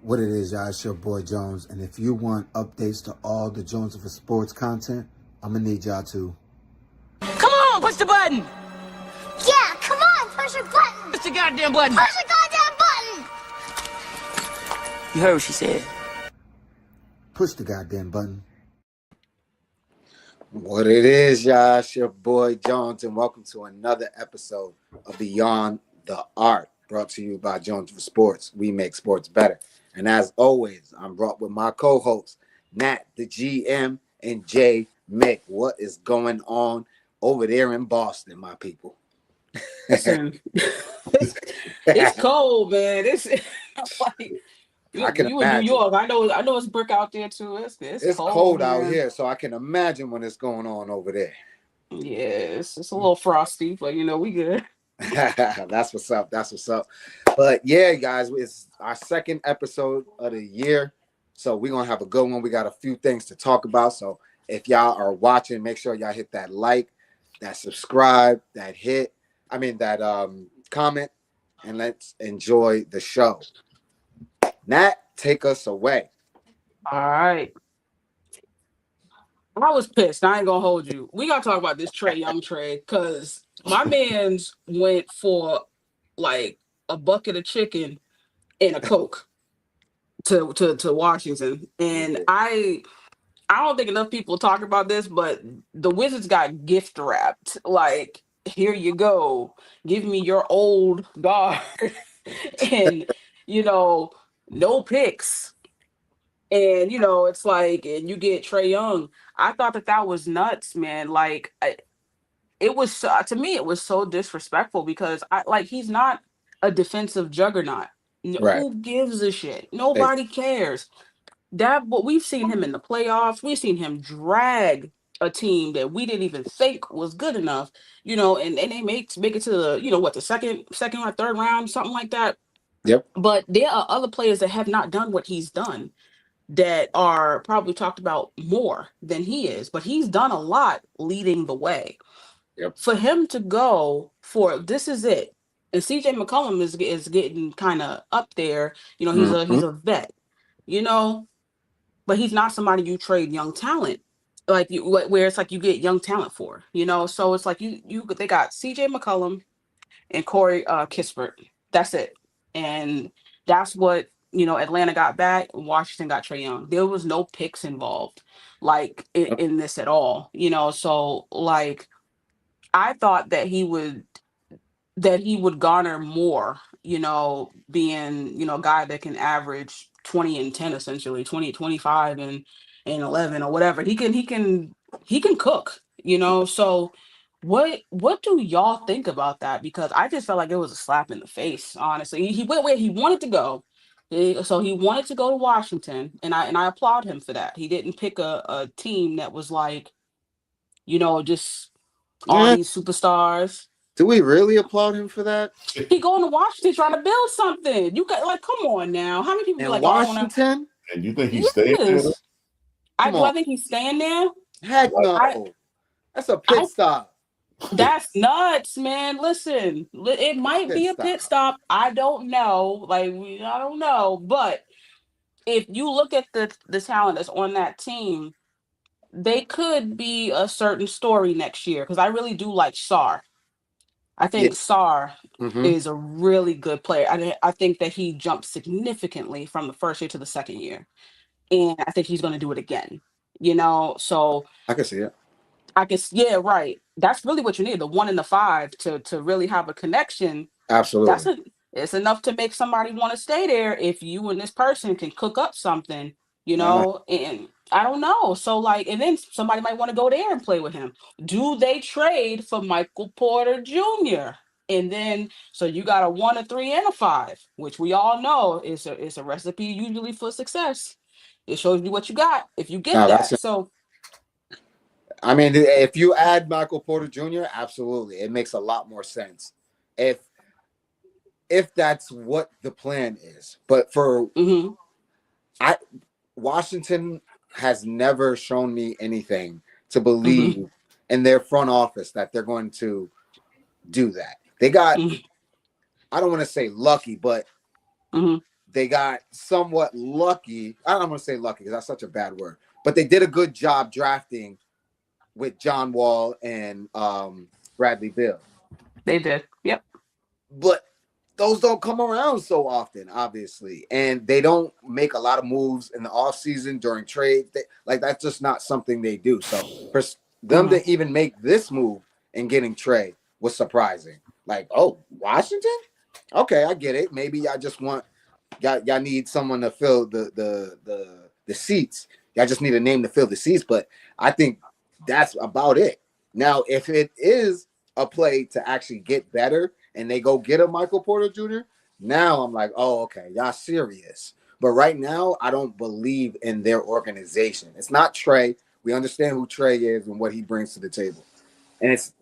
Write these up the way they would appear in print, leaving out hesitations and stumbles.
What it is, y'all, it's your boy Jones. And if you want updates to all the Jones for Sports content, I'm going to need y'all to. Come on, push the button! Yeah, come on, push the button! Push the goddamn button! Push the goddamn button! You heard what she said. Push the goddamn button. What it is, y'all, it's your boy Jones, and welcome to another episode of Beyond the Art, brought to you by Jones for Sports. We make sports better. And as always, I'm brought with my co-hosts, Nat, the GM, and Jay Mick. What is going on over there in Boston, my people? Listen, it's cold, man. It's like I can you in New imagine. York. I know it's brick out there too. It's cold out man. here, so I can imagine when it's going on over there. Yeah, it's a little frosty, but we good. That's what's up. That's what's up. But yeah, guys, it's our second episode of the year, so we're gonna have a good one. We got a few things to talk about. So if y'all are watching, make sure y'all hit that like, that subscribe, that comment, and let's enjoy the show. Nat, take us away. All right. I was pissed. I ain't gonna hold you. We gotta talk about this Trae Young trade because my man's went for like a bucket of chicken and a Coke to Washington, and I don't think enough people talk about this, but the Wizards got gift wrapped. Like, here you go. Give me your old guard. And, no picks. And, it's like, and you get Trae Young. I thought that was nuts, man. Like, it was, to me, it was so disrespectful because, he's not a defensive juggernaut. Right. Who gives a shit? Nobody cares. But we've seen him in the playoffs. We've seen him drag a team that we didn't even think was good enough, and they make it to the second or third round, something like that. Yep. But there are other players that have not done what he's done that are probably talked about more than he is, but he's done a lot leading the way. Yep. For him to go for this is it. And CJ McCollum is getting kind of up there. He's a vet. But he's not somebody you trade young talent where it's like you get young talent for, so it's like they got CJ McCollum and Corey Kispert. That's it. And that's what Atlanta got back. Washington got Trae Young. There was no picks involved in this at all, so like I thought that he would garner more, being, a guy that can average 20 and 10, essentially 20, 25 and 11 or whatever. He can cook, so what do y'all think about that? Because I just felt like it was a slap in the face, honestly. He went where he wanted to go. So he wanted to go to Washington, and I applaud him for that. He didn't pick a team that was like, just all these superstars. Do we really applaud him for that? He going to Washington trying to build something. You got come on now. How many people in like Washington? And you think he's staying there? Do I think he's staying there? Heck no. That's a pit stop. That's nuts, man. Listen, it might be a pit stop. I don't know. I don't know. But if you look at the talent that's on that team, they could be a certain story next year. Because I really do like Sarr. I think Sarr is a really good player. I think that he jumped significantly from the first year to the second year. And I think he's going to do it again. So I can see it. Right. That's really what you need, the 1 and the 5 to really have a connection. Absolutely. It's enough to make somebody want to stay there if you and this person can cook up something, and I don't know. So and then somebody might want to go there and play with him. Do they trade for Michael Porter Jr.? And then so you got a 1, a 3, and a 5, which we all know is a recipe usually for success. It shows you what you got if you get that. So I mean, if you add Michael Porter Jr., absolutely, it makes a lot more sense. If that's what the plan is, but for Washington has never shown me anything to believe in their front office that they're going to do that. They got, I don't want to say lucky, but they got somewhat lucky. I don't want to say lucky because that's such a bad word, but they did a good job drafting with John Wall and Bradley Beal. They did. Yep. But those don't come around so often, obviously, and they don't make a lot of moves in the off season during trade. Like that's just not something they do. So for them to even make this move and getting Trey was surprising. Like, oh, Washington? Okay, I get it. Maybe y'all just want y'all need someone to fill the seats. Y'all just need a name to fill the seats. But I think that's about it. Now, if it is a play to actually get better and they go get a Michael Porter Jr., now I'm like, oh, okay, y'all serious. But right now, I don't believe in their organization. It's not Trey. We understand who Trey is and what he brings to the table. And it's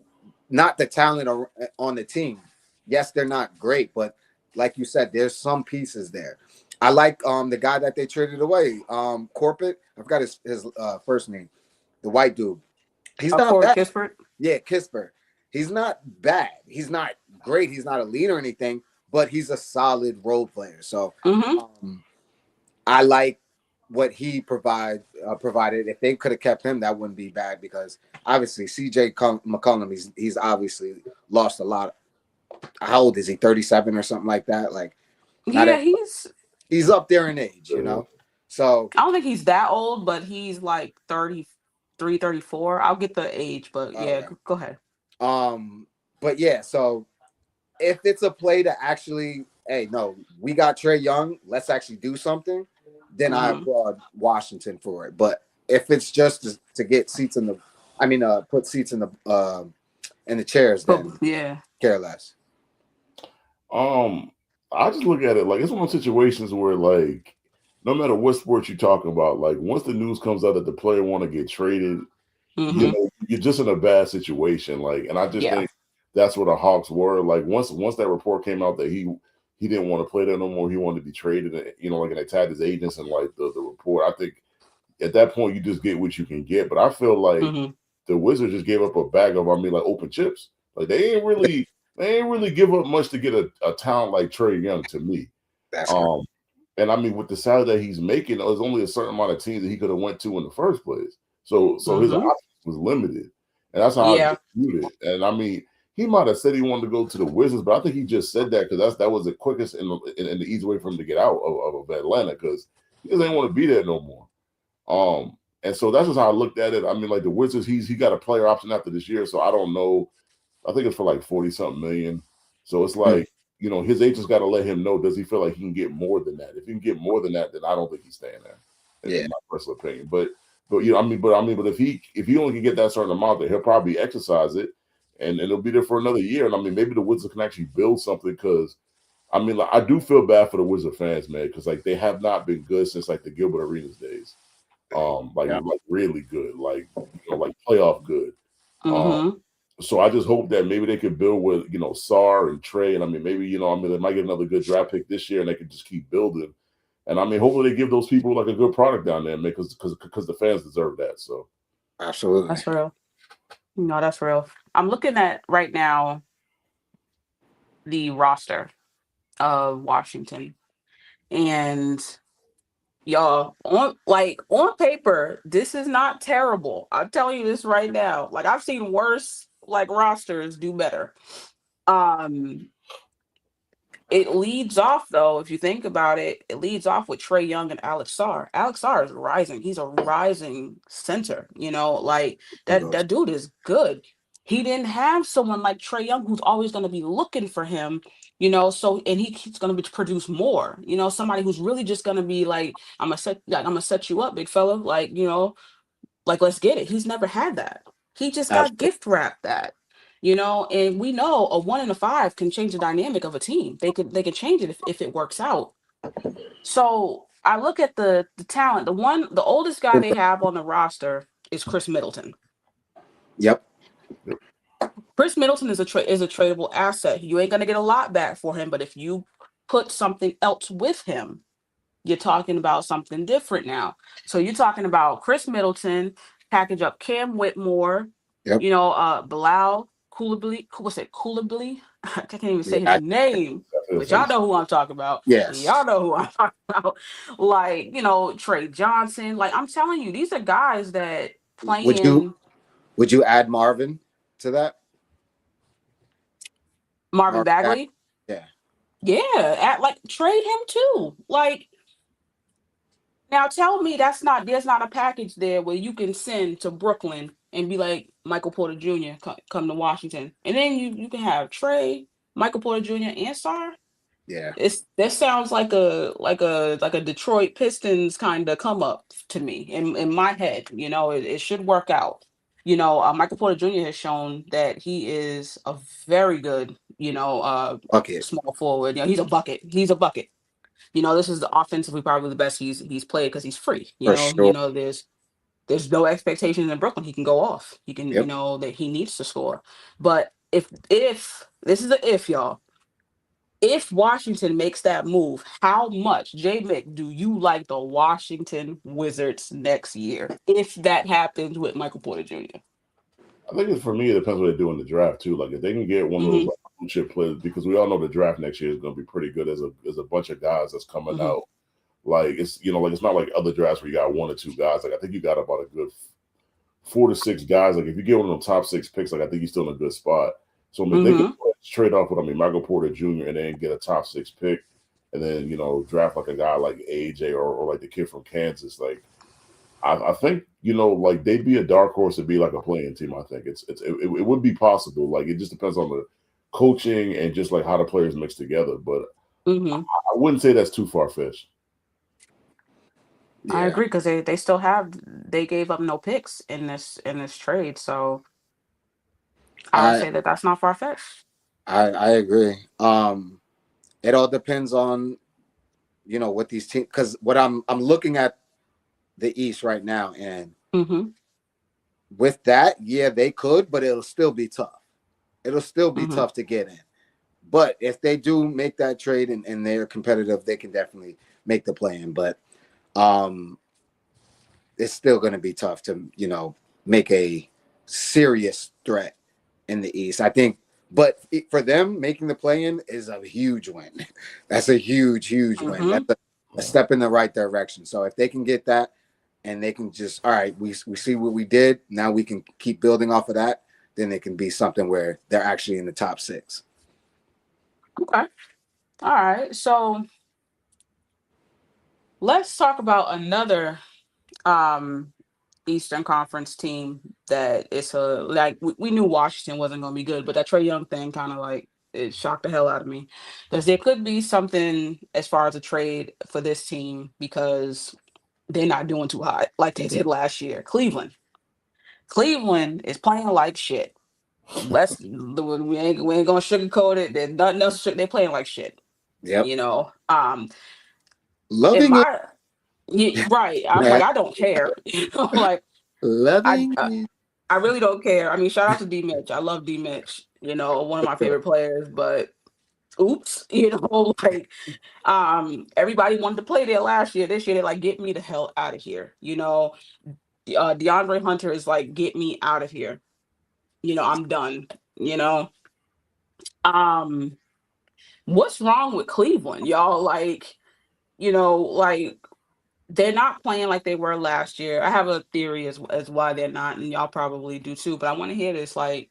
not the talent on the team. Yes, they're not great, but like you said, there's some pieces there. I like the guy that they traded away, Corpet. I forgot his first name, the white dude. He's not bad. Kispert. Yeah, Kispert. He's not bad. He's not great. He's not a leader or anything, but he's a solid role player. So I like what he provided. If they could have kept him, that wouldn't be bad because obviously CJ McCollum, he's obviously lost a lot. How old is he? 37 or something like that. Like, yeah, he's up there in age, you know. So I don't think he's that old, but he's like 33, 34. I'll get the age, but yeah, go ahead. But yeah, so if it's a play to actually, hey, no, we got Trey Young, let's actually do something, then I applaud Washington for it. But if it's just to get seats put seats in the chairs, then care less. I just look at it like it's one of those situations where, like, no matter what sport you're talking about, like once the news comes out that the player want to get traded, you know, you're just in a bad situation. Like, and I just think that's where the Hawks were. Like once that report came out that he didn't want to play there no more, he wanted to be traded. You know, like, and they tagged his agents and like the report. I think at that point you just get what you can get. But I feel like the Wizards just gave up a bag of, open chips. Like they ain't really give up much to get a talent like Trey Young to me. That's right. And I mean, with the salary that he's making, there's only a certain amount of teams that he could have went to in the first place. So his options was limited, and that's how I viewed it. And I mean, he might have said he wanted to go to the Wizards, but I think he just said that because that was the quickest and the easy way for him to get out of Atlanta because he doesn't want to be there no more. And so that's just how I looked at it. I mean, like the Wizards, he got a player option after this year, so I don't know. I think it's for like 40-something million. So it's like, you know, his agent's got to let him know, does he feel like he can get more than that? If he can get more than that, then I don't think he's staying there. In my personal opinion. But you know, but if he only can get that certain amount, then he'll probably exercise it and it'll be there for another year. And I mean, maybe the Wizards can actually build something because I mean, like, I do feel bad for the Wizard fans, man, because like they have not been good since like the Gilbert Arenas days. Like really good, like, you know, like playoff good. So I just hope that maybe they could build with, you know, Sarr and Trey. And I mean, maybe, you know, I mean, they might get another good draft pick this year and they can just keep building. And I mean, hopefully they give those people like a good product down there, man, because the fans deserve that. So absolutely. That's real. No, that's real. I'm looking at right now the roster of Washington. And y'all, on paper, this is not terrible. I'm telling you this right now. Like I've seen worse like rosters do better. It leads off though, if you think about it, it leads off with Trey Young and Alex Sarr. Alex Sarr is rising. He's a rising center, you know, like that dude is good. He didn't have someone like Trey Young who's always going to be looking for him, you know, so and he's going to produce more, you know, somebody who's really just going to be like, I'm gonna set you up, big fella, like, you know, like let's get it. He's never had that. He just got gift wrapped that. You know, and we know a 1 and a 5 can change the dynamic of a team. They can change it if it works out. So I look at the talent. The oldest guy they have on the roster is Chris Middleton. Yep. Chris Middleton is a tradable asset. You ain't gonna get a lot back for him, but if you put something else with him, you're talking about something different now. So you're talking about Chris Middleton, package up Cam Whitmore, you know, Bilal Coulibaly. What's it? Coulibaly? I can't even say his name. But y'all know who I'm talking about. Yes. Y'all know who I'm talking about. Like, Trey Johnson. Like, I'm telling you, these are guys that playing. Would you add Marvin to that? Marvin Bagley? Yeah. Yeah. Trade him too. Like, now tell me there's not a package there where you can send to Brooklyn and be like, Michael Porter Jr. come to Washington. And then you can have Trey, Michael Porter Jr. and Sarr. Yeah. That sounds like a Detroit Pistons kind of come up to me in my head. It should work out. Michael Porter Jr. has shown that he is a very good, Okay. small forward. He's a bucket. He's a bucket. This is offensively probably the best he's played because he's free. For sure. There's no expectation in Brooklyn. He can go off. He can, Yep. that he needs to score. But if this is a if, y'all. If Washington makes that move, how much, J-Mick, do you like the Washington Wizards next year if that happens with Michael Porter Jr.? I think for me, it depends what they do in the draft too. Like if they can get one of those blue chip players, because we all know the draft next year is going to be pretty good. As a bunch of guys that's coming out. Like it's it's not like other drafts where you got one or two guys. Like I think you got about a good 4 to 6 guys. Like if you get one of them top 6 picks, like I think you're still in a good spot. So I mean, they can trade off with Michael Porter Jr. and then get a top 6 pick, and then draft like a guy like AJ or like the kid from Kansas. Like I think like they'd be a dark horse to be like a playing team. I think it would be possible. Like it just depends on the coaching and just like how the players mix together. But I wouldn't say that's too far fetched. Yeah. I agree because they gave up no picks in this trade, so I would say that's not far fetched. I agree. It all depends on what these teams, because what I'm looking at the East right now, and with that, yeah, they could, but it'll still be tough. It'll still be tough to get in. But if they do make that trade and they're competitive, they can definitely make the play in. But it's still going to be tough to make a serious threat in the East, I think. But for them, making the play-in is a huge win. That's a huge win. That's a step in the right direction. So if they can get that, and they can just, all right, we see what we did. Now we can keep building off of that. Then it can be something where they're actually in the top 6. Okay. All right. So let's talk about another Eastern Conference team that is we knew Washington wasn't going to be good, but that Trae Young thing kind of like it shocked the hell out of me, because there could be something as far as a trade for this team because they're not doing too hot like they did last year. Cleveland is playing like shit. We ain't gonna sugarcoat it. There's nothing else. They're playing like shit. Yep. Loving it. Yeah, right. I'm like, I don't care. Like loving it. I really don't care. I mean, shout out to D Mitch. I love D Mitch. One of my favorite players. But oops, like everybody wanted to play there last year. This year they're like, get me the hell out of here. DeAndre Hunter is like, get me out of here. I'm done. What's wrong with Cleveland, y'all? Like, they're not playing like they were last year. I have a theory as why they're not, and y'all probably do too. But I want to hear this, like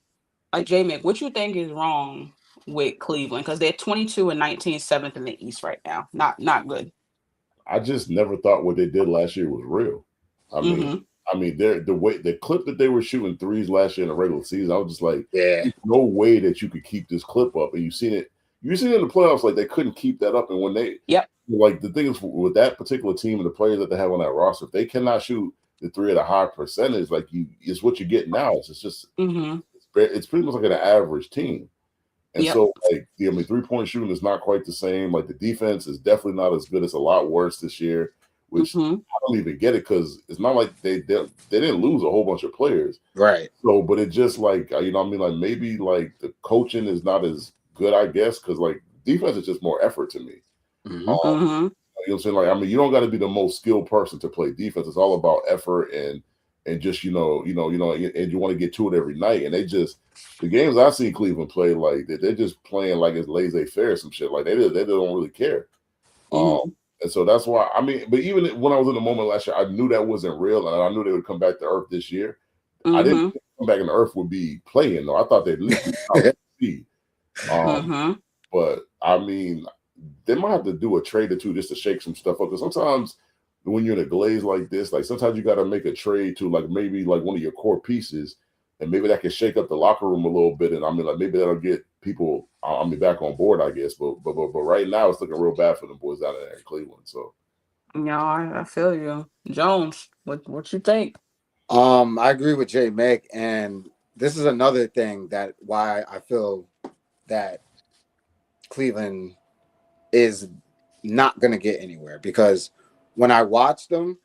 J-Mick, what you think is wrong with Cleveland? Because they're 22-19, 7th in the East right now. Not good. I just never thought what they did last year was real. I mean, the clip that they were shooting threes last year in the regular season, I was just like, there's no way that you could keep this clip up. And you've seen it in the playoffs, like they couldn't keep that up. And when they, like the thing is with that particular team and the players that they have on that roster, if they cannot shoot the three at a high percentage, like it's what you get now. It's just, it's pretty much like an average team. And so, like, 3-point shooting is not quite the same. Like, the defense is definitely not as good. It's a lot worse this year, which I don't even get it because it's not like they didn't lose a whole bunch of players. Right. So, but it just, like, like, maybe, like, the coaching is not as good, I guess, because, like, defense is just more effort to me. You know what I'm saying? Like, you don't got to be the most skilled person to play defense. It's all about effort and and just and you want to get to it every night. And the games I've seen Cleveland play, like they're just playing like it's laissez-faire, some shit. Like they don't really care. And so that's why, I mean, but even when I was in the moment last year, I knew that wasn't real, and I knew they would come back to earth this year. I didn't think come back in the earth would be playing though. I thought they'd at least be out to see. But I mean, they might have to do a trade or two just to shake some stuff up. Because sometimes when you're in a glaze like this, like sometimes you got to make a trade to like maybe like one of your core pieces, and maybe that can shake up the locker room a little bit. And I mean, like maybe that'll get people, back on board, I guess. But right now it's looking real bad for the boys out there in Cleveland. So yeah, I feel you, Jones. What you think? I agree with Jay Meg, and this is another thing that why I feel that Cleveland is not going to get anywhere, because when I watch them,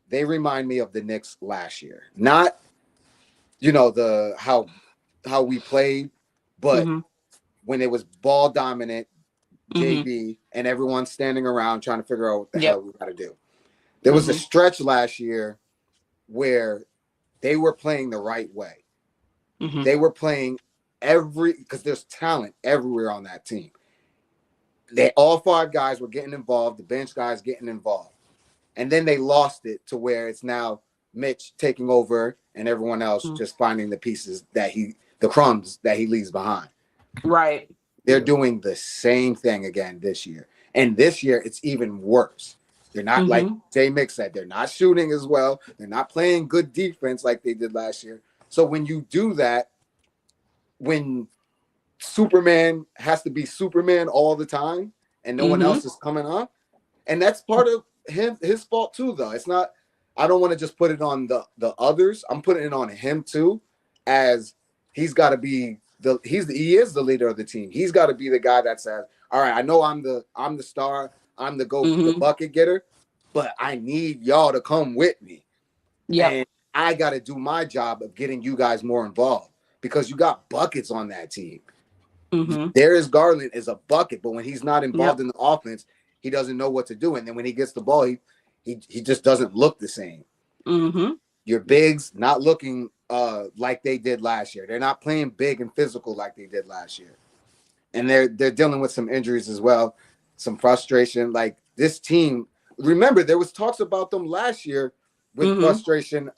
they remind me of the Knicks last year. Not, how we played, but when it was ball dominant, JB, and everyone standing around trying to figure out what the hell we got to do. There was a stretch last year where they were playing the right way. They were playing because there's talent everywhere on that team. All 5 guys were getting involved, the bench guys getting involved. And then they lost it to where it's now Mitch taking over and everyone else just finding the pieces the crumbs that he leaves behind. Right. They're doing the same thing again this year. And this year, it's even worse. They're not, like Jay Mick said, they're not shooting as well. They're not playing good defense like they did last year. So when you do that, when Superman has to be Superman all the time and no one else is coming on, and that's part of his fault too, though. It's not, I don't want to just put it on the others. I'm putting it on him too, as he's got to be he is the leader of the team. He's got to be the guy that says, all right, I know I'm the star, I'm the bucket getter, but I need y'all to come with me. Yeah. And I got to do my job of getting you guys more involved, because you got buckets on that team. Darius Garland is a bucket, but when he's not involved in the offense, he doesn't know what to do. And then when he gets the ball, he just doesn't look the same. Your bigs not looking like they did last year. They're not playing big and physical like they did last year. And they're dealing with some injuries as well, some frustration. Like this team, remember, there was talks about them last year with frustration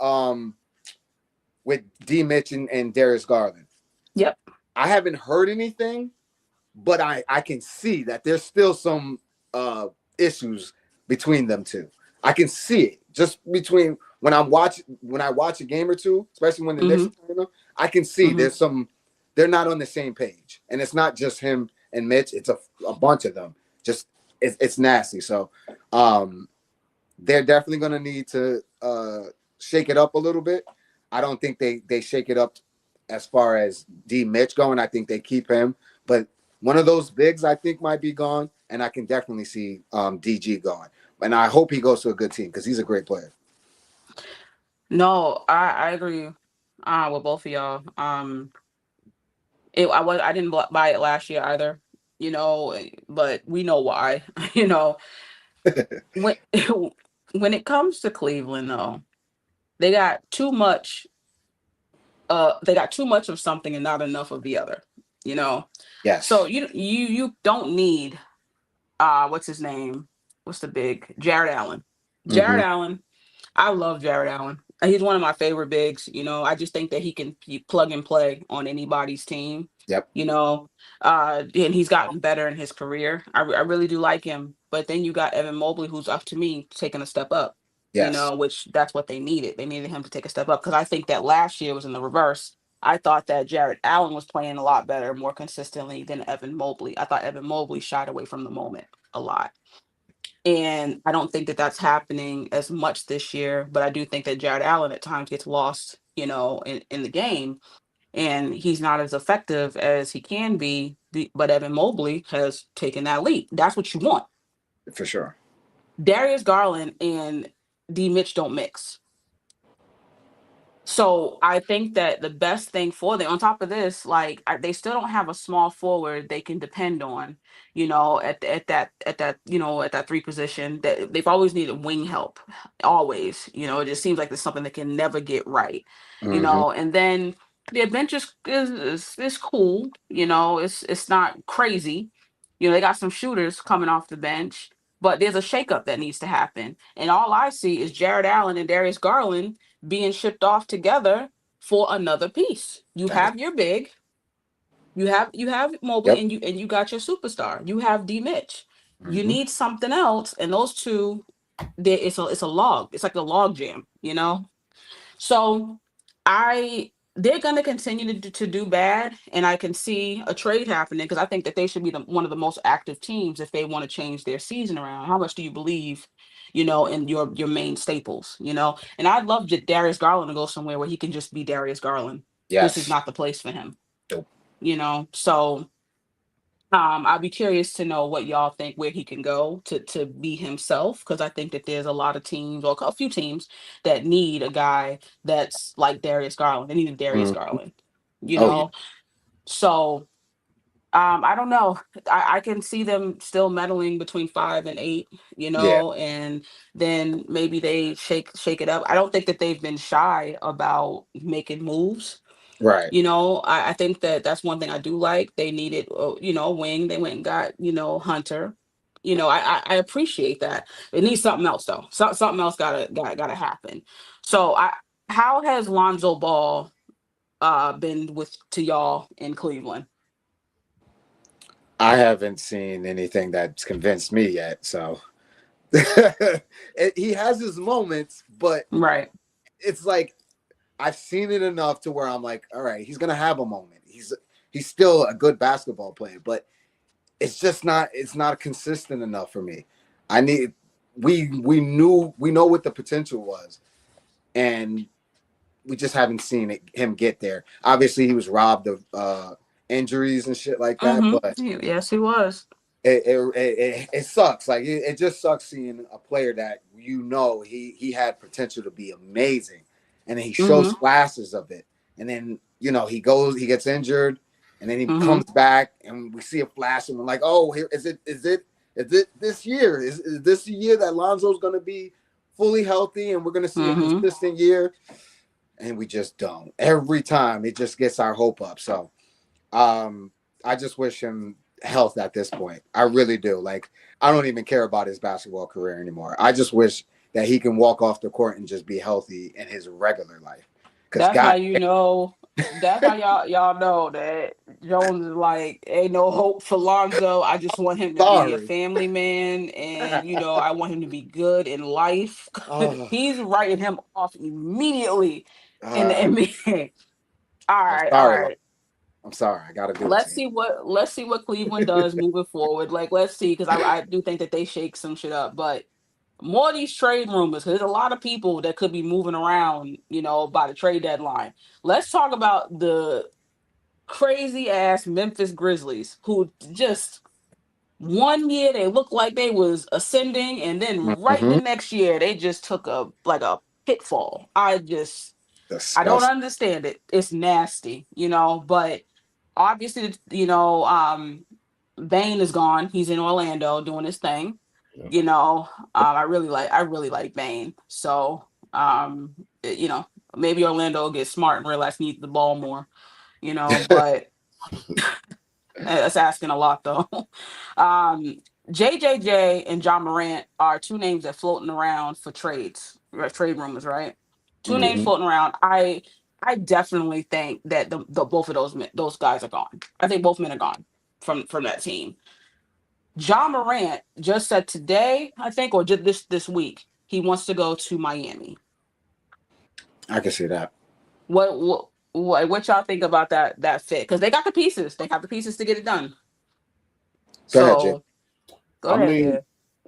with D. Mitch and Darius Garland. Yep. I haven't heard anything, but I can see that there's still some issues between them two. I can see it just between when I watch a game or two, especially when the Knicks are playing them. I can see they're not on the same page, and it's not just him and Mitch. It's a bunch of them. Just it's nasty. So they're definitely going to need to shake it up a little bit. I don't think they shake it up as far as D. Mitch going. I think they keep him, but one of those bigs I think might be gone, and I can definitely see DG going. And I hope he goes to a good team, because he's a great player. No, I agree with both of y'all. I didn't buy it last year either, but we know why. when when it comes to Cleveland, though, they got too much. They got too much of something and not enough of the other. Yes. So you don't need what's his name? What's the big? Jared Allen. Jared Allen. I love Jared Allen. He's one of my favorite bigs. I just think that he can plug and play on anybody's team. Yep. And he's gotten better in his career. I really do like him. But then you got Evan Mobley, who's up to me taking a step up. Yes. Which that's what they needed. They needed him to take a step up, because I think that last year was in the reverse. I thought that Jared Allen was playing a lot better, more consistently than Evan Mobley. I thought Evan Mobley shied away from the moment a lot. And I don't think that that's happening as much this year, but I do think that Jared Allen at times gets lost, in the game, and he's not as effective as he can be. But Evan Mobley has taken that leap. That's what you want. For sure. Darius Garland and D. Mitch don't mix. So I think that the best thing for them, on top of this, like they still don't have a small forward they can depend on, at that three position. That they've always needed wing help, always. It just seems like there's something that can never get right, Mm-hmm. And then the bench is cool, it's not crazy, They got some shooters coming off the bench, but there's a shakeup that needs to happen, and all I see is Jared Allen and Darius Garland being shipped off together for another piece. You That is, have your big, you have Mobley, yep. and you got your superstar. You have D Mitch. You Mm-hmm. need something else, and those two, it's a log. It's like a log jam, So they're going to continue to do bad, and I can see a trade happening because I think that they should be one of the most active teams if they want to change their season around. How much do you believe, in your main staples, And I'd love Darius Garland to go somewhere where he can just be Darius Garland. This is Yes. not the place for him, Dope. So I'd be curious to know what y'all think where he can go to be himself, because I think that there's a lot of teams, or a few teams, that need a guy that's like Darius Garland. They need a Darius Mm-hmm. Garland, Oh yeah. So I don't know. I can see them still meddling between 5 and 8, Yeah. and then maybe they shake it up. I don't think that they've been shy about making moves. Right. I think that that's one thing I do like. They needed, a wing. They went and got, Hunter. I appreciate that. It needs something else though. Something else gotta happen. So how has Lonzo Ball been to y'all in Cleveland? I haven't seen anything that's convinced me yet. So he has his moments, but Right. it's like I've seen it enough to where I'm like, all right, he's gonna have a moment. He's still a good basketball player, but it's not consistent enough for me. I need we know what the potential was, and we just haven't seen him get there. Obviously, he was robbed of injuries and shit like that, but Yes, he was. it sucks. Like it just sucks seeing a player that he had potential to be amazing, and then he shows flashes of it, and then he gets injured, and then he comes back, and we see a flash, and we're like, oh, here is it this year? Is this the year that Lonzo's going to be fully healthy, and we're going to see a consistent year? And we just don't. Every time it just gets our hope up. So I just wish him health at this point. I really do. Like, I don't even care about his basketball career anymore. I just wish that he can walk off the court and just be healthy in his regular life. Because That's how God, that's how y'all know that Jones is like, ain't no hope for Lonzo. I just want him to be a sorry. family man, and I want him to be good in life. Oh, He's writing him off immediately in the uh, NBA. All I'm right, all sorry. right. I'm sorry. I got to do it to Let's you. see what Cleveland does moving forward. Like, let's see, because I do think that they shake some shit up, but more of these trade rumors, because there's a lot of people that could be moving around, by the trade deadline. Let's talk about the crazy ass Memphis Grizzlies, who just 1 year they looked like they was ascending, and then right the Mm-hmm. next year they just took a pitfall. I don't Disgusting. understand it. It's nasty, but obviously, Bane is gone. He's in Orlando doing his thing. Yeah. I really like Bane. So, maybe Orlando will get smart and realize he needs the ball more. But that's asking a lot though. JJJ and John Morant are two names that floating around for trades, right? Trade rumors, right? Two names Mm-hmm. floating around. I definitely think that the both of those guys are gone. I think both men are gone from that team. John Morant just said today, I think, or just this week, he wants to go to Miami. I can see that. What y'all think about that fit? Because they got the pieces. They have the pieces to get it done. Go ahead, Jay. So go I ahead. mean, Yeah.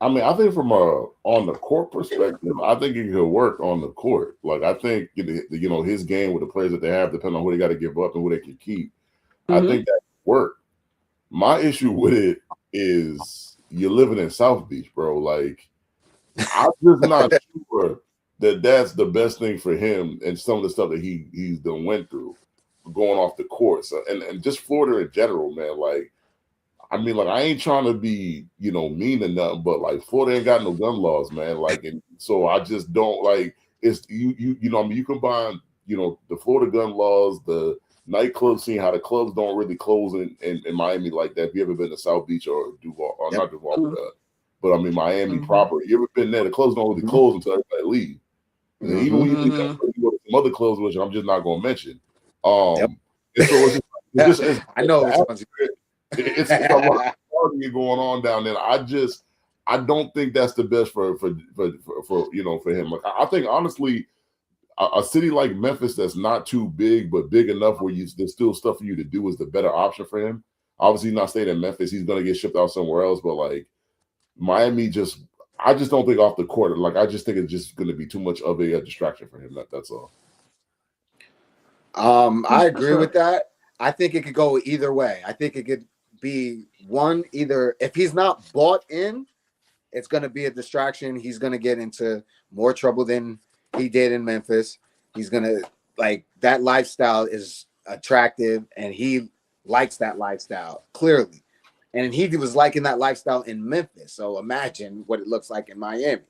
I think from a on the court perspective, I think it could work on the court. Like I think his game with the players that they have, depending on who they got to give up and who they can keep. I think that could work. My issue with it is you're living in South Beach, bro. Like I'm just not sure that's the best thing for him and some of the stuff that he's done went through going off the court. So, and just Florida in general, man. Like, I mean, like, I ain't trying to be, mean or nothing, but like Florida ain't got no gun laws, man. Like, and so I just don't like it's you I mean, you combine, the Florida gun laws, the nightclub scene, how the clubs don't really close in Miami like that. If you ever been to South Beach or Duval, or not Duval, but I mean Miami proper, you ever been there? The clubs don't really close until everybody leave. And even when you leave, you go to some other clubs, which I'm just not going to mention. And so it's I know which ones. It's a lot of partying going on down there. I don't think that's the best for him. Like, I think honestly, a city like Memphis that's not too big but big enough where there's still stuff for you to do is the better option for him. Obviously, not staying in Memphis, he's gonna get shipped out somewhere else. But like Miami, I just don't think off the court. Like, I just think it's just gonna be too much of a distraction for him. That's all. I agree with that. I think it could go either way. I think it could be one, either if he's not bought in, it's going to be a distraction. He's going to get into more trouble than he did in Memphis. He's going to, like, that lifestyle is attractive and he likes that lifestyle clearly. And he was liking that lifestyle in Memphis. So imagine what it looks like in Miami.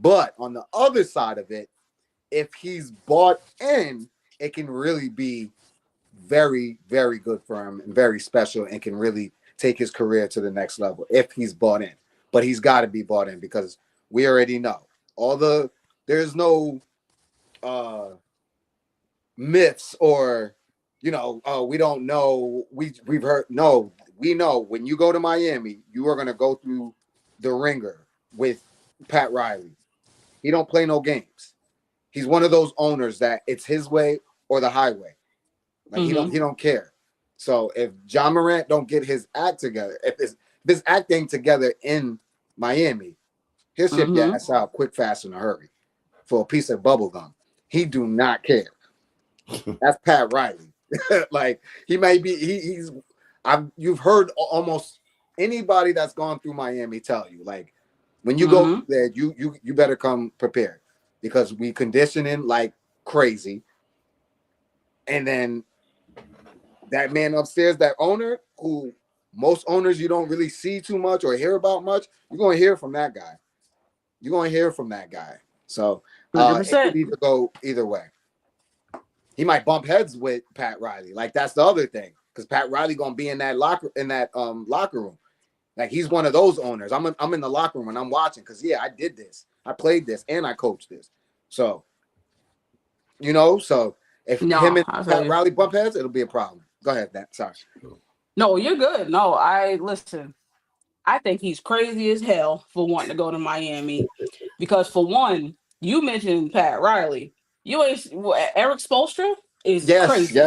But on the other side of it, if he's bought in, it can really be very, very good for him and very special and can really take his career to the next level if he's bought in. But he's got to be bought in because we already know there's no myths or, we don't know. We've heard. No, we know when you go to Miami, you are going to go through the ringer with Pat Riley. He don't play no games. He's one of those owners that it's his way or the highway. Like he don't care. So if John Morant don't get his act together, if this act ain't together in Miami, he'll ship your ass out quick, fast, in a hurry for a piece of bubble gum. He do not care. That's Pat Riley. Like, he may be you've heard almost anybody that's gone through Miami tell you, like, when you go there, you better come prepared because we conditioning like crazy. And then that man upstairs, that owner, who most owners you don't really see too much or hear about much, you're going to hear from that guy. You're going to hear from that guy. So it could either go either way. He might bump heads with Pat Riley. Like, that's the other thing, because Pat Riley going to be in that locker room. Like, he's one of those owners. I'm in the locker room and I'm watching because, I did this. I played this and I coached this. So, if him and Pat Riley bump heads, it'll be a problem. Go ahead, Nat. Sorry. No, you're good. No, listen. I think he's crazy as hell for wanting to go to Miami because, for one, you mentioned Pat Riley. Eric Spoelstra is crazy.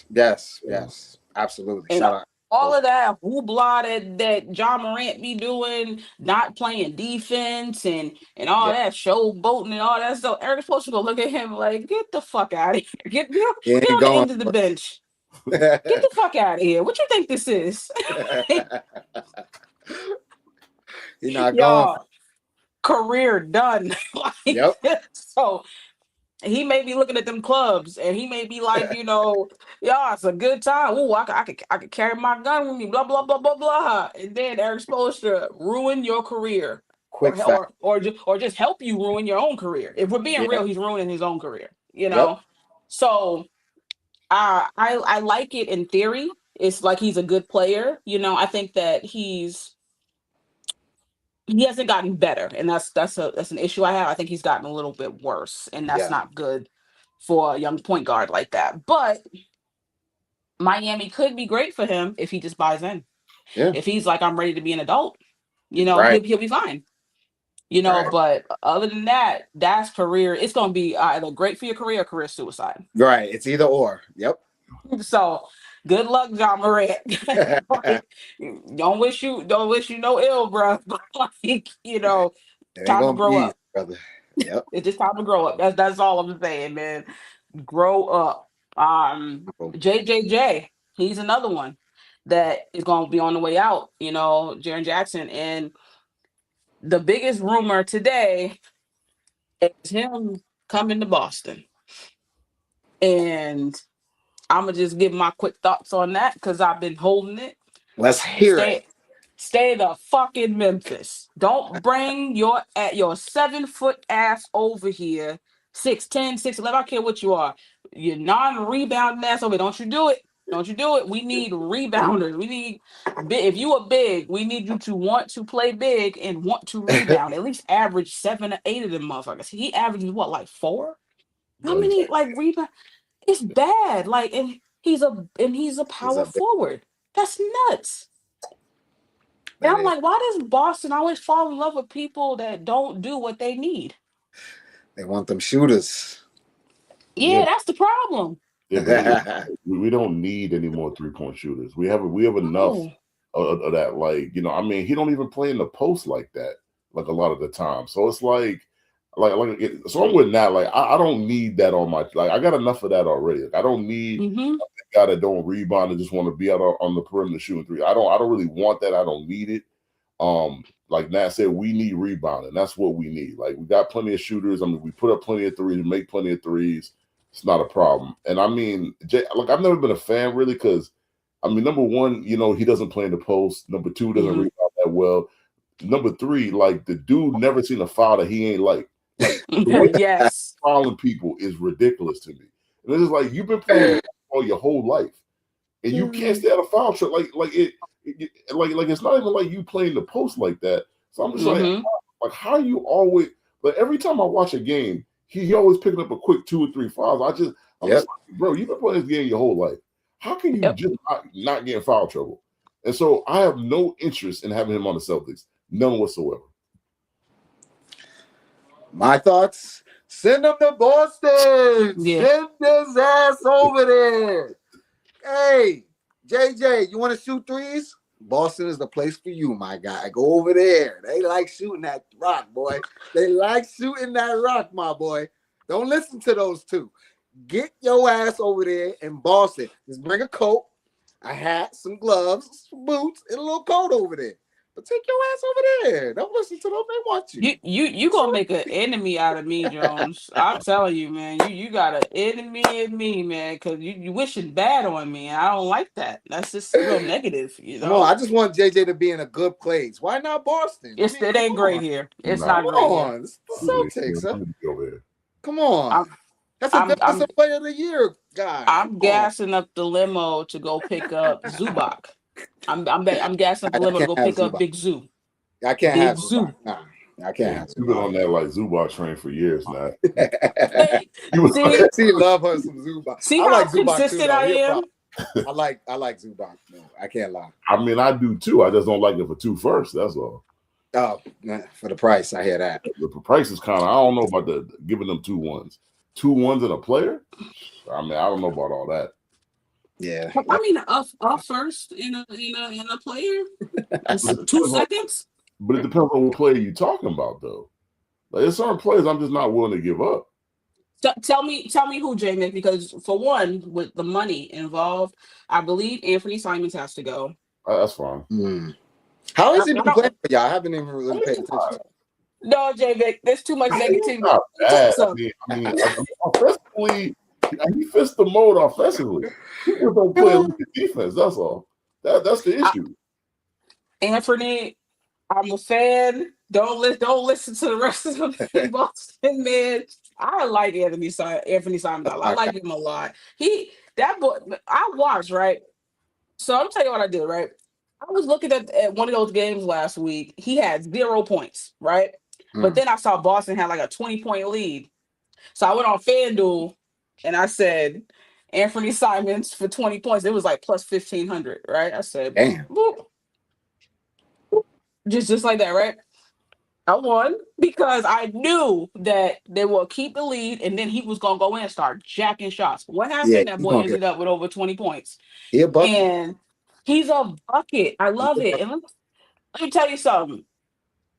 Yes, absolutely. And shout out. All of that hoopla that John Morant be doing, not playing defense and all that showboating and all that stuff. Eric Spoelstra gonna look at him like, get the fuck out of here. Get on the end of the bench. Get the fuck out of here. What you think this is? You're not going. Career done. So he may be looking at them clubs and he may be like, it's a good time. Ooh, I could carry my gun with me, blah, blah, blah, blah, blah. And then Eric Spoelstra ruin your career. Or just help you ruin your own career. If we're being real, he's ruining his own career, So I like it in theory. It's like he's a good player. I think that he hasn't gotten better, and that's an issue I have. I think he's gotten a little bit worse, and that's not good for a young point guard like that. But Miami could be great for him if he just buys in. Yeah. If he's like, I'm ready to be an adult, he'll be fine. But other than that, that's career. It's going to be either great for your career or career suicide. Right. It's either or. Yep. So good luck, John Morant. Don't wish you no ill, bro. Time to grow up, brother. Yep. It's just time to grow up. That's all I'm saying, man. Grow up. JJJ, he's another one that is going to be on the way out. Jaren Jackson, and the biggest rumor today It's him coming to Boston. And I'm going to just give my quick thoughts on that because I've been holding it. Let's hear it. Stay the fucking Memphis. Don't bring your 7-foot ass over here. 6'10", 6'11", I don't care what you are. You're non-rebounding ass over here. Don't you do it. Don't you do it. We need rebounders. We need if you are big, we need you to want to play big and want to rebound. At least average 7 or 8 of them motherfuckers. He averages what, like 4? How many like rebound? It's bad. Like, and he's a power forward. That's nuts. And I'm like, why does Boston always fall in love with people that don't do what they need? They want them shooters. Yeah, that's the problem. Yeah, we don't need any more 3-point shooters. We have enough of that. Like, I mean, he don't even play in the post like that, like a lot of the time. So it's so I'm with that. Like, I don't need that on my, like, I got enough of that already. Like, I don't need a guy that don't rebound and just want to be out on the perimeter shooting three. I don't really want that. I don't need it. Like Nat said, we need rebounding. That's what we need. Like, we got plenty of shooters. I mean, we put up plenty of threes, make plenty of threes. It's not a problem. And I mean, I've never been a fan really because, I mean, number one, he doesn't play in the post. Number two, doesn't rebound that well. Number three, like, the dude never seen a foul that he ain't like. Yes. Fouling people is ridiculous to me. And it's just like, you've been playing basketball your whole life, and you can't stay out of foul trap. Like it's not even like you playing the post like that. So I'm just like how you always. But every time I watch a game, he always picking up a quick 2 or 3 fouls. I'm just like, bro, you've been playing this game your whole life. How can you just not get in foul trouble? And so I have no interest in having him on the Celtics, none whatsoever. My thoughts: send him to Boston. Send his ass over there. Hey, JJ, you want to shoot threes? Boston is the place for you, my guy. Go over there. They like shooting that rock, boy. They like shooting that rock, my boy. Don't listen to those two. Get your ass over there in Boston. Just bring a coat, a hat, some gloves, some boots, and a little coat over there. But take your ass over there. Don't listen to them. They want you. You gonna make an enemy out of me, Jones. I'm telling you, man. You got an enemy in me, man, because you wishing bad on me. I don't like that. That's just real negative, No, I just want JJ to be in a good place. Why not Boston? It ain't great here. It's not great here. It's the Celtics. Come on. That's a defensive player of the year guy. I'm gassing up the limo to go pick up Zubac. I'm gassing up the limo to go pick up Big Zoo. I can't have Zubac. Nah, I can't have Zubac. You've been on that like Zubac train for years now. See, love her some Zubac. See how like consistent I am? I like Zubac. No, I can't lie. I mean, I do too. I just don't like it for 2 firsts. That's all. Oh, for the price, I hear that. The price is kind of. I don't know about giving them 2 1s. 2 1s and a player. I mean, I don't know about all that. Yeah, I mean, a first in a player, 2 seconds. But it depends on what player you're talking about, though. Like, there's certain players I'm just not willing to give up. Tell me who, Jamie, because for one, with the money involved, I believe Anthony Simons has to go. That's fine. How has he been playing for y'all? I haven't even really paid attention. No, J-Vic, there's too much negativity. Not bad. I mean, offensively, he fits the mode offensively. People don't play defense. That's all. That's the issue. Anthony, I'm a fan. Don't listen to the rest of the Boston, man. I like Anthony Simons. I like him a lot. That boy, I watched, right? So I'm telling you what I did, right? I was looking at one of those games last week. He had 0 points, right? But then I saw Boston had like a 20-point lead. So I went on FanDuel and I said, Anthony Simons for 20 points. It was like plus 1,500, right? I said, damn. Boop. Just like that, right? I won because I knew that they will keep the lead and then he was going to go in and start jacking shots. What happened? Yeah, that boy ended up with over 20 points. And he's a bucket. I love it. And let me tell you something.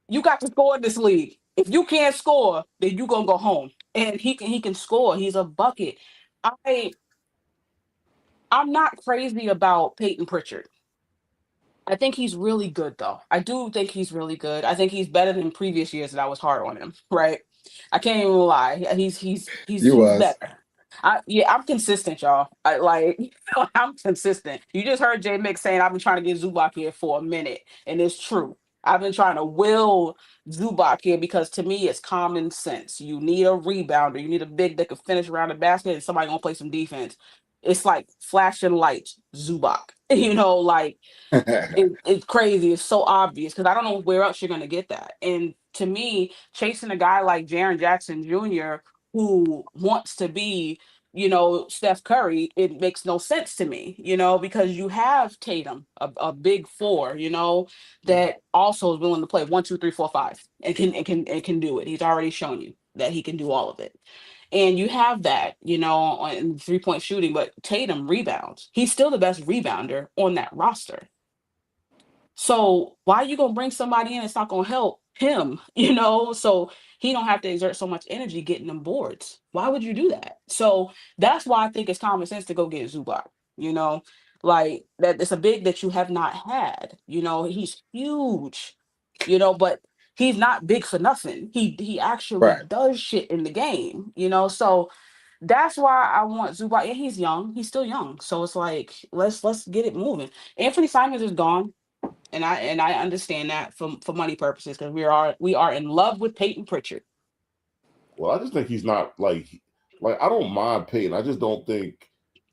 You got to score in this league. If you can't score, then you're going to go home. And he can score. He's a bucket. I'm not crazy about Peyton Pritchard. I think he's really good, though. I do think he's really good. I think he's better than previous years that I was hard on him, right? I can't even lie. He's was. better. I'm consistent, y'all. I'm consistent. You just heard J Mix saying I've been trying to get Zubac here for a minute, and it's true. I've been trying to will Zubac here because to me it's common sense. You need a rebounder. You need a big that can finish around the basket, and somebody gonna play some defense. It's like flashing lights, Zubac. Like it's crazy. It's so obvious because I don't know where else you're going to get that. And to me, chasing a guy like Jaren Jackson Jr., who wants to be, Steph Curry, it makes no sense to me, because you have Tatum, a big four, that also is willing to play 1, 2, 3, 4, 5, and can do it. He's already shown you that he can do all of it. And you have that, in 3-point shooting, but Tatum rebounds. He's still the best rebounder on that roster. So why are you gonna bring somebody in that's not gonna help him, so he don't have to exert so much energy getting them boards? Why would you do that? So that's why I think it's common sense to go get Zubac, like that it's a big that you have not had. He's huge, but he's not big for nothing. He actually Right. does shit in the game, so that's why I want Zubac. And he's young, he's still young. So it's like let's get it moving. Anthony Simons is gone. And I understand that for money purposes because we are in love with Peyton Pritchard. Well, I just think he's not like I don't mind Peyton. I just don't think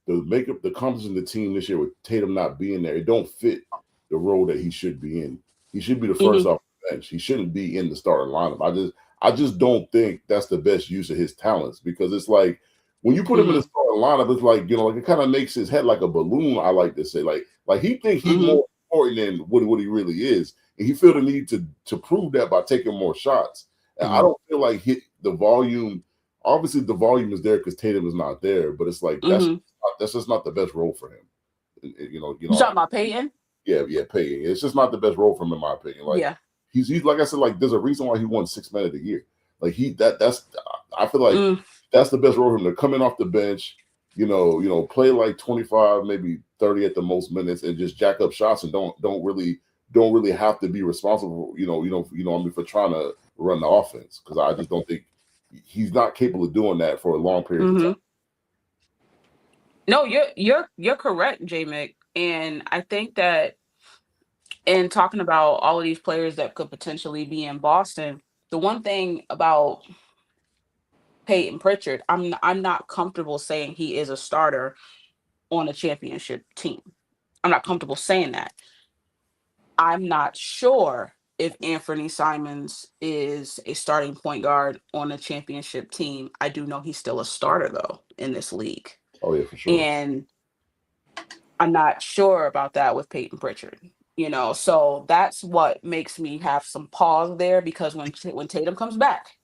the confidence in the team this year with Tatum not being there, it don't fit the role that he should be in. He should be the 1st off the bench. He shouldn't be in the starting lineup. I just don't think that's the best use of his talents because it's like when you put him in the starting lineup, it's like it kind of makes his head like a balloon. I like to say like he thinks he's more important than what he really is, and he feel the need to prove that by taking more shots. And I don't feel like the volume. Obviously, the volume is there because Tatum is not there, but it's like that's just not the best role for him. You talking about Peyton? Yeah, Peyton. It's just not the best role for him in my opinion. Like he's like I said, like there's a reason why he won 6 men of the year. Like that's I feel like that's the best role for him to come in off the bench. Play like 25, maybe 30 at the most minutes, and just jack up shots and don't really have to be responsible. For trying to run the offense because I just don't think he's not capable of doing that for a long period of time. No, you're correct, J Mick, and I think that in talking about all of these players that could potentially be in Boston, the one thing about Peyton Pritchard, I'm not comfortable saying he is a starter on a championship team. I'm not comfortable saying that. I'm not sure if Anthony Simons is a starting point guard on a championship team. I do know he's still a starter though in this league. Oh yeah, for sure. And I'm not sure about that with Peyton Pritchard. So that's what makes me have some pause there because when Tatum comes back,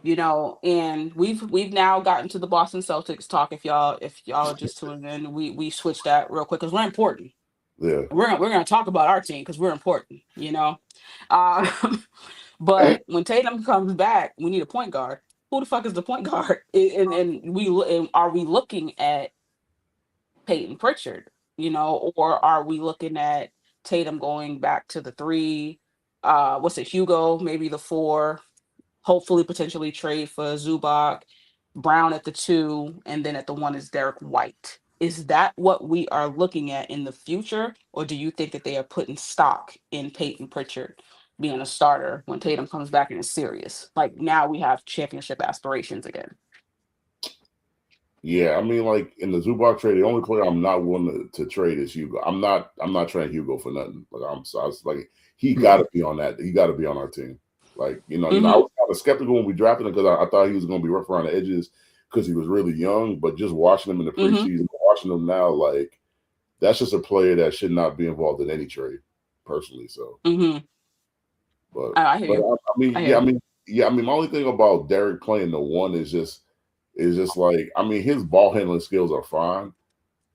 and we've now gotten to the Boston Celtics talk. If y'all are just tuning in, we switched that real quick because we're important. Yeah, we're gonna talk about our team because we're important. But when Tatum comes back, we need a point guard. Who the fuck is the point guard? And are we looking at Peyton Pritchard? Or are we looking at Tatum going back to the 3? Hugo, maybe the 4. Hopefully, potentially trade for Zubac, Brown at the 2, and then at the 1 is Derek White. Is that what we are looking at in the future, or do you think that they are putting stock in Peyton Pritchard being a starter when Tatum comes back and is serious? Like now we have championship aspirations again. Yeah, I mean, like in the Zubac trade, the only player I'm not willing to trade is Hugo. I'm not trading Hugo for nothing. Like I was like he got to be on that. He got to be on our team. Like I was kind of skeptical when we drafted him because I thought he was going to be rough around the edges because he was really young. But just watching him in the preseason, watching him now, like that's just a player that should not be involved in any trade, personally. So, but I hear you. I mean, my only thing about Derek playing the 1 is just like his ball handling skills are fine.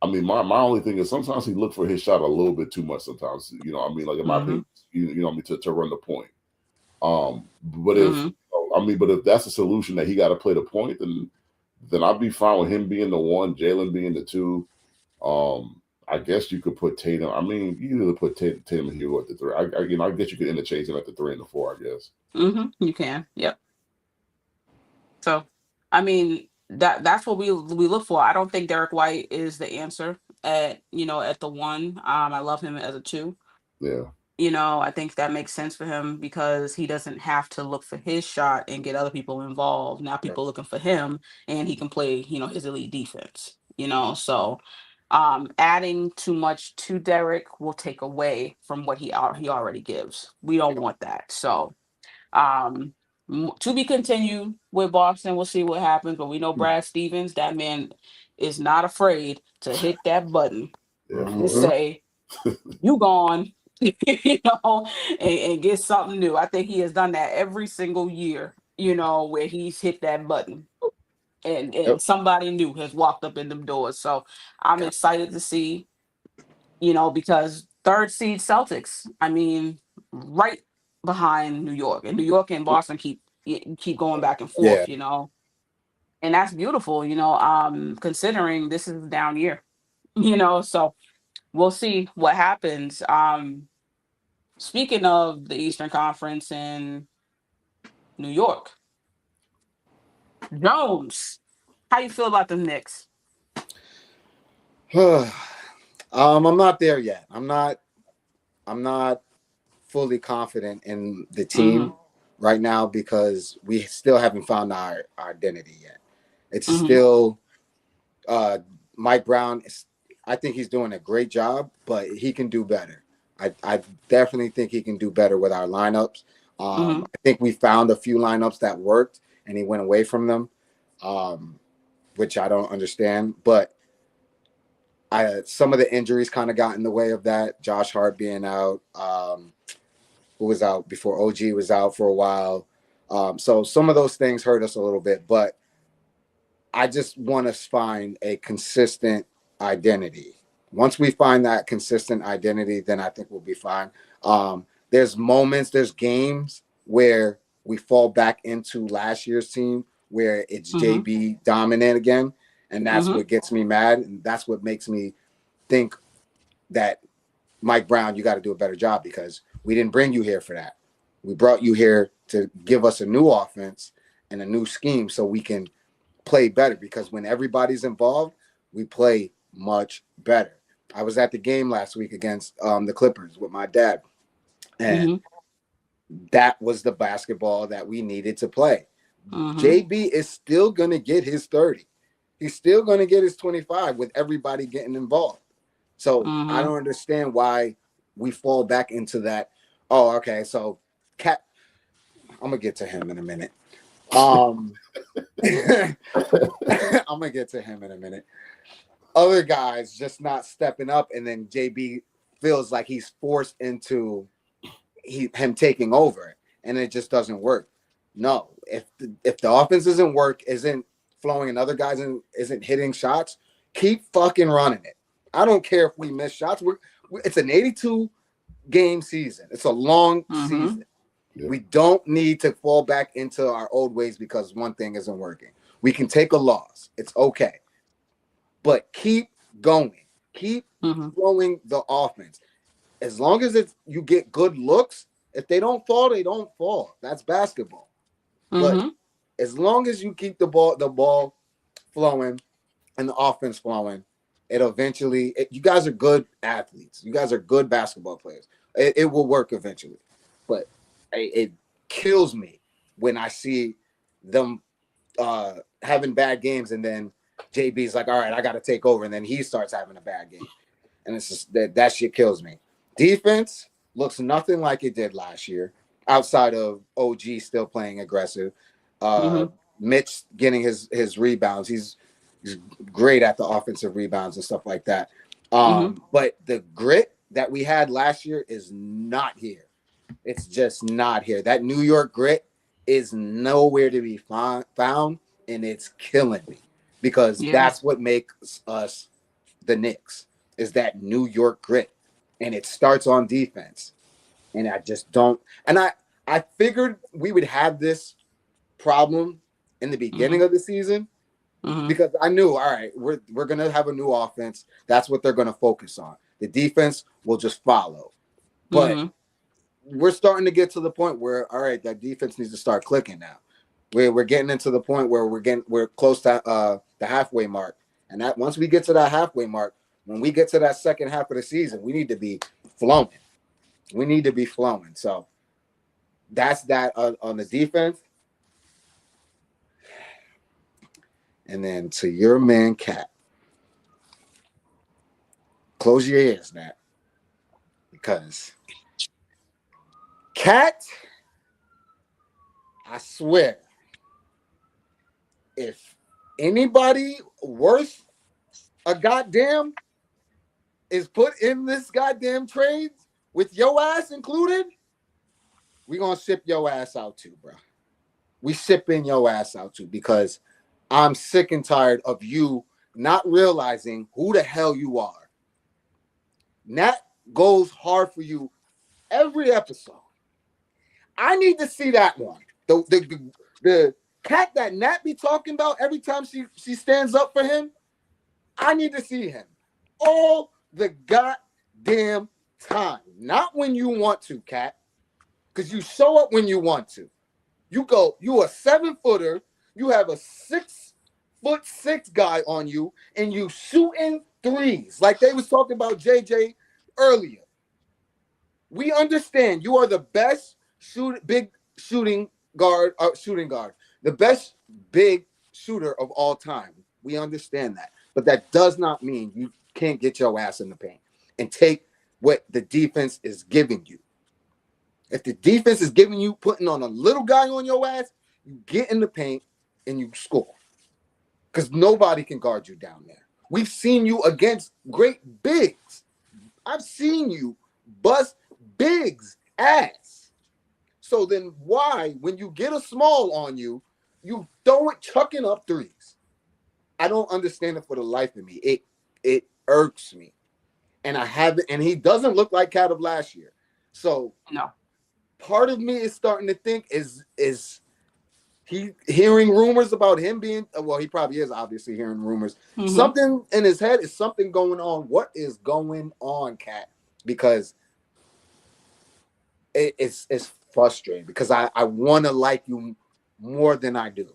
I mean, my only thing is sometimes he looked for his shot a little bit too much. Sometimes, like in my opinion, to run the point. But if that's a solution that he got to play the point, then I'd be fine with him being the 1, Jalen being the 2. I guess you could put Tatum. I mean, you either put Tatum and Hugo at the 3. I guess you could interchange him at the 3 and the 4. I guess. You can. Yep. So, I mean, that's what we look for. I don't think Derek White is the answer at at the one. I love him as a two. Yeah. I think that makes sense for him because he doesn't have to look for his shot and get other people involved. Now people looking for him and he can play, his elite defense, So adding too much to Derek will take away from what he already gives. We don't want that. So um to be continued with Boston. We'll see what happens, but we know Brad Stevens, that man is not afraid to hit that button Yeah. and say, you gone, and get something new. I think he has done that every single year, where he's hit that button and somebody new has walked up in them doors. So I'm excited to see, because third seed Celtics, I mean, right behind New York, and New York and Boston keep going back and Yeah. forth, and that's beautiful, considering this is a down year, so we'll see what happens. Speaking of the Eastern Conference in New York, Jones, how you feel about the Knicks? I'm not there yet. I'm not fully confident in the team right now because we still haven't found our identity yet. It's still Mike Brown. I think he's doing a great job, but he can do better. I definitely think he can do better with our lineups. I think we found a few lineups that worked, and he went away from them, which I don't understand. But some of the injuries kind of got in the way of that. Josh Hart being out, who was out before OG was out for a while. So some of those things hurt us a little bit, but I just want to find a consistent identity. Once we find that consistent identity, then I think we'll be fine. There's games where we fall back into last year's team where it's JB dominant again. And that's what gets me mad. And that's what makes me think that Mike Brown, you got to do a better job because we didn't bring you here for that. We brought you here to give us a new offense and a new scheme so we can play better, because when everybody's involved, we play much better. I was at the game last week against the Clippers with my dad, and that was the basketball that we needed to play. JB is still going to get his 30. He's still going to get his 25 with everybody getting involved. So I don't understand why we fall back into that. Oh, okay. So I'm going to get to him in a minute. I'm gonna get to him in a minute. Other guys just not stepping up, and then JB feels like he's forced into him taking over, and it just doesn't work. No, if the offense isn't flowing, and other guys isn't hitting shots, keep fucking running it. I don't care if we miss shots. It's an 82 game season. It's a long season. Yeah. We don't need to fall back into our old ways because one thing isn't working. We can take a loss. It's okay. But keep going. Keep throwing the offense. As long as you get good looks, if they don't fall, they don't fall. That's basketball. But as long as you keep the ball flowing and the offense flowing, it'll eventually you guys are good athletes. You guys are good basketball players. It will work eventually. But it kills me when I see them having bad games, and then JB's like, all right, I got to take over. And then he starts having a bad game. And it's just that shit kills me. Defense looks nothing like it did last year, outside of OG still playing aggressive. Mitch getting his rebounds. He's great at the offensive rebounds and stuff like that. But the grit that we had last year is not here. It's just not here. That New York grit is nowhere to be found, and it's killing me because that's what makes us the Knicks, is that New York grit, and it starts on defense. And I just don't. And I figured we would have this problem in the beginning of the season because I knew, all right, we're gonna have a new offense. That's what they're gonna focus on. The defense will just follow, but we're starting to get to the point where, all right, that defense needs to start clicking now. We're getting into the point where we're close to the halfway mark, and that once we get to that halfway mark, when we get to that second half of the season, we need to be flowing. We need to be flowing. So that's that on the defense. And then to your man, Cat. Close your ears, Nat. Because Cat, I swear, if anybody worth a goddamn is put in this goddamn trade with your ass included, we gonna ship your ass out too, bro. We shipping your ass out too, because I'm sick and tired of you not realizing who the hell you are. Nat goes hard for you every episode. I need to see that one. The Cat that Nat be talking about every time she stands up for him. I need to see him all the goddamn time. Not when you want to, Cat, because you show up when you want to. You a 7-footer. You have a 6'6" guy on you, and you shooting threes like they was talking about JJ earlier. We understand you are the best big shooting guard, the best big shooter of all time. We understand that, but that does not mean you can't get your ass in the paint and take what the defense is giving you. If the defense is giving you putting on a little guy on your ass, you get in the paint and you score. Because nobody can guard you down there. We've seen you against great bigs. I've seen you bust bigs ass. So then why, when you get a small on you, you throw it chucking up threes? I don't understand it for the life of me. It irks me. And I haven't, and he doesn't look like Cat of last year. So no. Part of me is starting to think is he hearing rumors about him being, well, he probably is obviously hearing rumors. Mm-hmm. Something in his head, is something going on. What is going on, Cat? Because it's frustrating, because I want to like you more than I do.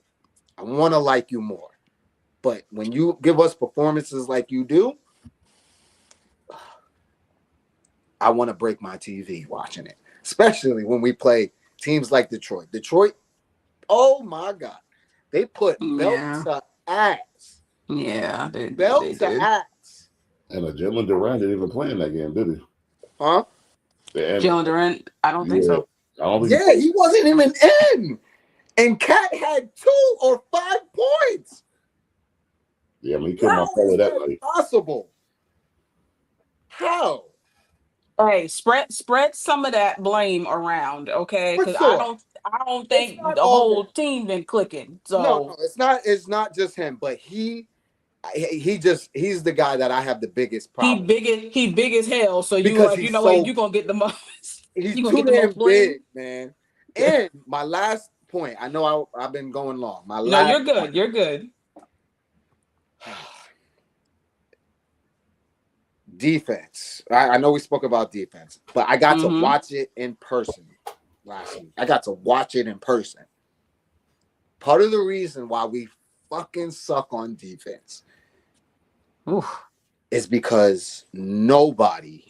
I want to like you more. But when you give us performances like you do, I want to break my TV watching it. Especially when we play teams like Detroit. Detroit, oh my God. They put belt to ass. Yeah, belt to ass. And Jalen Durant didn't even play in that game, did he? Huh? Jalen Durant, I don't think so. He wasn't even in. And Cat had 2 or 5 points. Yeah, I mean, he couldn't follow that night. Possible. How? Hey, spread some of that blame around, okay? Because sure. I don't think the whole team been clicking. So no, it's not just him, but he's the guy that I have the biggest problem. He big as hell. So you're gonna get the most. He's too damn big, man. And my last point, I know I've been going long. You're good. Point, you're good. Defense. I know we spoke about defense, but I got to watch it in person last week. I got to watch it in person. Part of the reason why we fucking suck on defense is because nobody,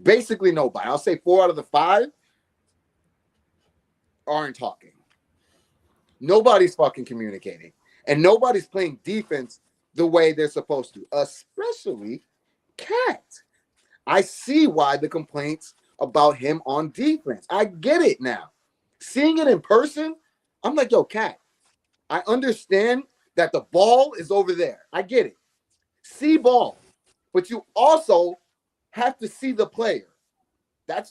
basically nobody. I'll say 4 out of the 5 aren't talking. Nobody's fucking communicating. And nobody's playing defense the way they're supposed to, especially Cat. I see why the complaints about him on defense. I get it now. Seeing it in person, I'm like, yo, Cat, I understand that the ball is over there. I get it. See ball. But you also have to see the player.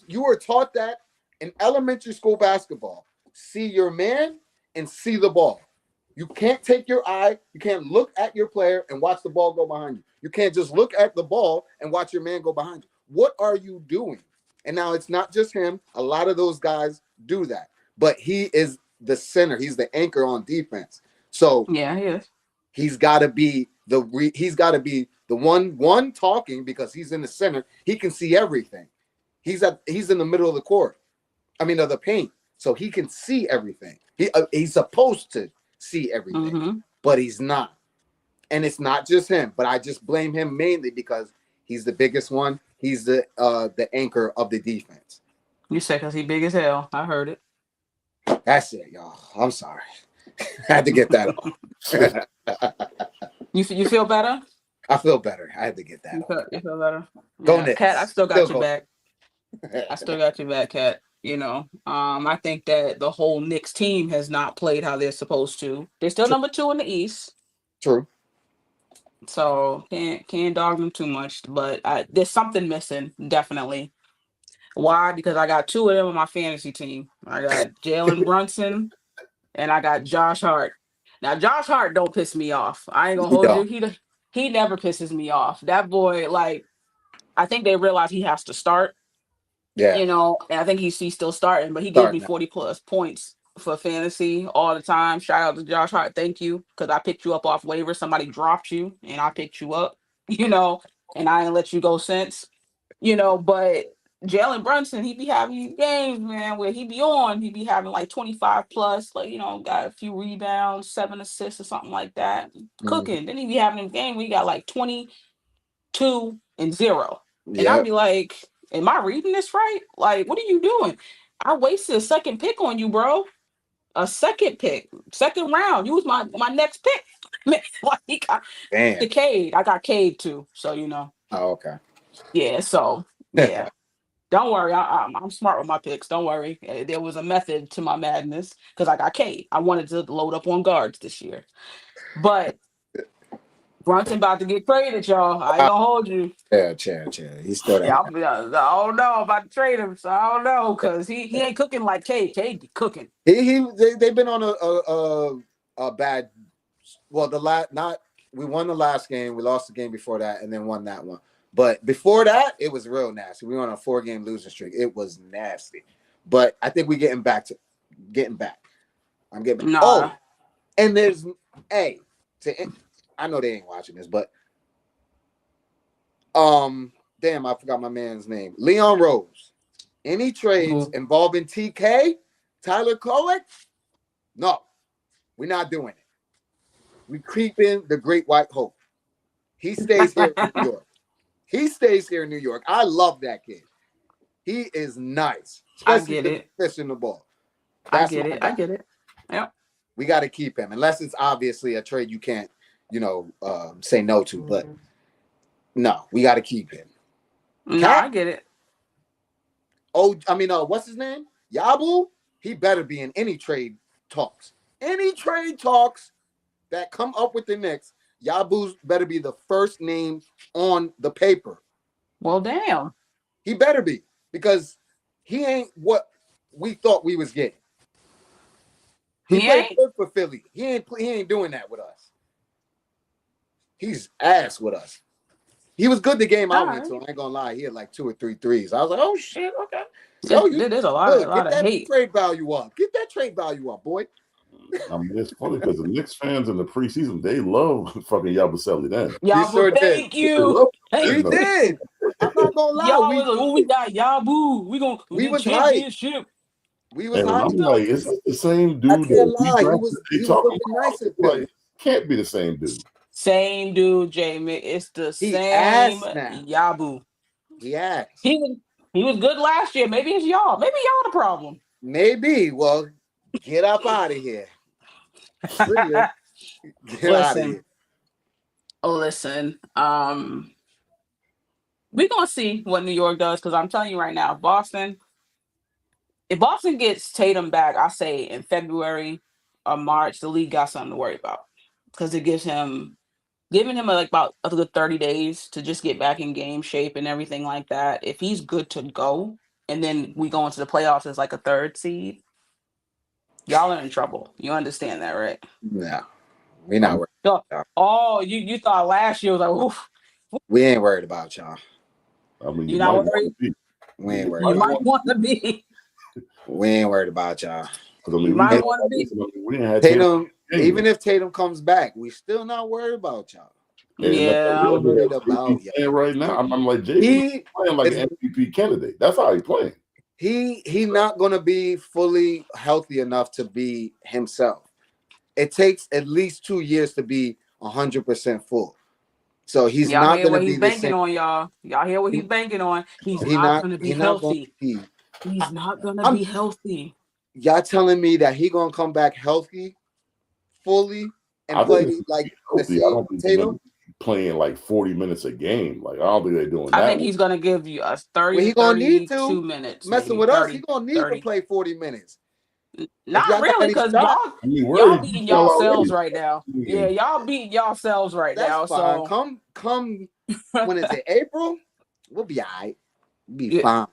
You were taught that in elementary school basketball. See your man and see the ball. You can't take your eye, you can't look at your player and watch the ball go behind you. You can't just look at the ball and watch your man go behind you. What are you doing? And now it's not just him. A lot of those guys do that. But he is the center. He's the anchor on defense. So yeah, he is. He's got to be the one talking, because he's in the center. He can see everything. He's in the middle of the court. I mean, of the paint, so he can see everything. He's supposed to see everything, but he's not. And it's not just him, but I just blame him mainly because he's the biggest one. He's the anchor of the defense. You said because he big as hell. I heard it. That's it, y'all. I'm sorry. I had to get that off. You feel better? I feel better. I had to get that off. You feel better? Go Knicks. Cat, I still got your back. I still got your back, Cat. You know, I think that the whole Knicks team has not played how they're supposed to. They're still number 2 in the East. True. So can't dog them too much, but there's something missing, definitely. Why? Because I got 2 of them on my fantasy team. I got Jalen Brunson and I got Josh Hart. Now, Josh Hart don't piss me off. I ain't gonna hold you. He never pisses me off. That boy, like, I think they realize he has to start. Yeah. You know, and I think he's still starting, but he gives me 40 plus points for fantasy all the time. Shout out to Josh Hart. Thank you. Because I picked you up off waivers. Somebody dropped you and I picked you up, you know, and I ain't let you go since, you know, but Jalen Brunson, he be having these games, man, where he be having like 25 plus, like, you know, got a few rebounds, 7 assists or something like that. Cooking. Then he be having a game where he got like 22 and 0. Yep. And I'd be like, am I reading this right? Like, what are you doing? I wasted a second pick on you, bro. A second pick, second round. You was my next pick. Like, the Cade. I got Cade too. So, you know. Oh, okay. Yeah, so, yeah. Don't worry. I'm smart with my picks. Don't worry. There was a method to my madness because I got Cade. I wanted to load up on guards this year. But Brunson about to get traded, y'all. I ain't gonna hold you. Yeah. He's still there. Yeah, I don't know about to trade him, so I don't know because he ain't cooking like Cade. Cade be cooking. They've been on a bad. Well, we won the last game, we lost the game before that, and then won that one. But before that, it was real nasty. We were on a 4-game losing streak. It was nasty. But I think we're getting back. I'm getting back. Oh, and there's I know they ain't watching this, but damn, I forgot my man's name. Leon Rose. Any trades involving TK, Tyler Kolek? No, we're not doing it. We creeping the Great White Hope. He stays here in New York. I love that kid. He is nice. Especially I get it. Fishing the ball. I get it. Yep. We got to keep him, unless it's obviously a trade you can't, say no to. But no, we got to keep him. No, I get it. Oh, I mean, what's his name? Yabu? He better be in any trade talks. Any trade talks that come up with the Knicks, Yabu better be the first name on the paper. Well, damn. He better be, because he ain't what we thought we was getting. He played good for Philly. He ain't doing that with us. He's ass with us. He was good the game I went to. I ain't gonna lie. He had like 2 or 3 threes. I was like, oh shit, okay. So there's a lot of hate. Trade value up. Get that trade value up, boy. I mean, it's funny because the Knicks fans in the preseason, they love fucking Yabusele then. Yabu, thank you. We did. I'm not gonna lie. Y'all we got Yabu. We was championship. We was hot. I'm like, is this the same dude? I can't lie. He was looking nice at Philly. Can't be the same dude. Same dude, Jamie. It's the same Yabu. He asked. He was good last year. Maybe it's y'all. Maybe y'all the problem. Maybe. Well, get up out of here. Get out of here. Listen. We're gonna see what New York does, because I'm telling you right now, if Boston gets Tatum back, I say in February or March, the league got something to worry about, because it gives him. Giving him about a good 30 days to just get back in game shape and everything like that. If he's good to go, and then we go into the playoffs as like a 3rd seed, y'all are in trouble. You understand that, right? No, we're not worried. Oh, you thought last year was like, oof. We ain't worried about y'all. I mean, you're not worried? We ain't worried. You might want to be. We ain't worried about y'all. You might want to be. Tatum, even if Tatum comes back, we still not worried about y'all. And that's Yeah. worried about playing right now. I'm like, JB he playing like an MVP candidate. That's how he playing. He not gonna be fully healthy enough to be himself. It takes at least 2 years to be 100% full. So he's Y'all not hear gonna what be he's the banking same. on, y'all. Y'all hear what he's banking on. He's He not not gonna be he not gonna healthy. be. He's not gonna be healthy. Y'all telling me that he gonna come back healthy, fully, and play like the healthy. I don't think they're gonna Tatum? be playing like 40 minutes a game. Like, I don't think they're doing I that. think he's gonna give you us 30 Well, he to gonna need 32 to. minutes, Messing maybe with us, 30, he gonna need 30. to play 40 minutes. If Not y'all got really, any because shot, we're y'all already beating beat y'all yourselves already. right now. Yeah, y'all beating yourselves right that's now. fine. So Come when is it? April? We'll be all right. We'll be yeah, fine.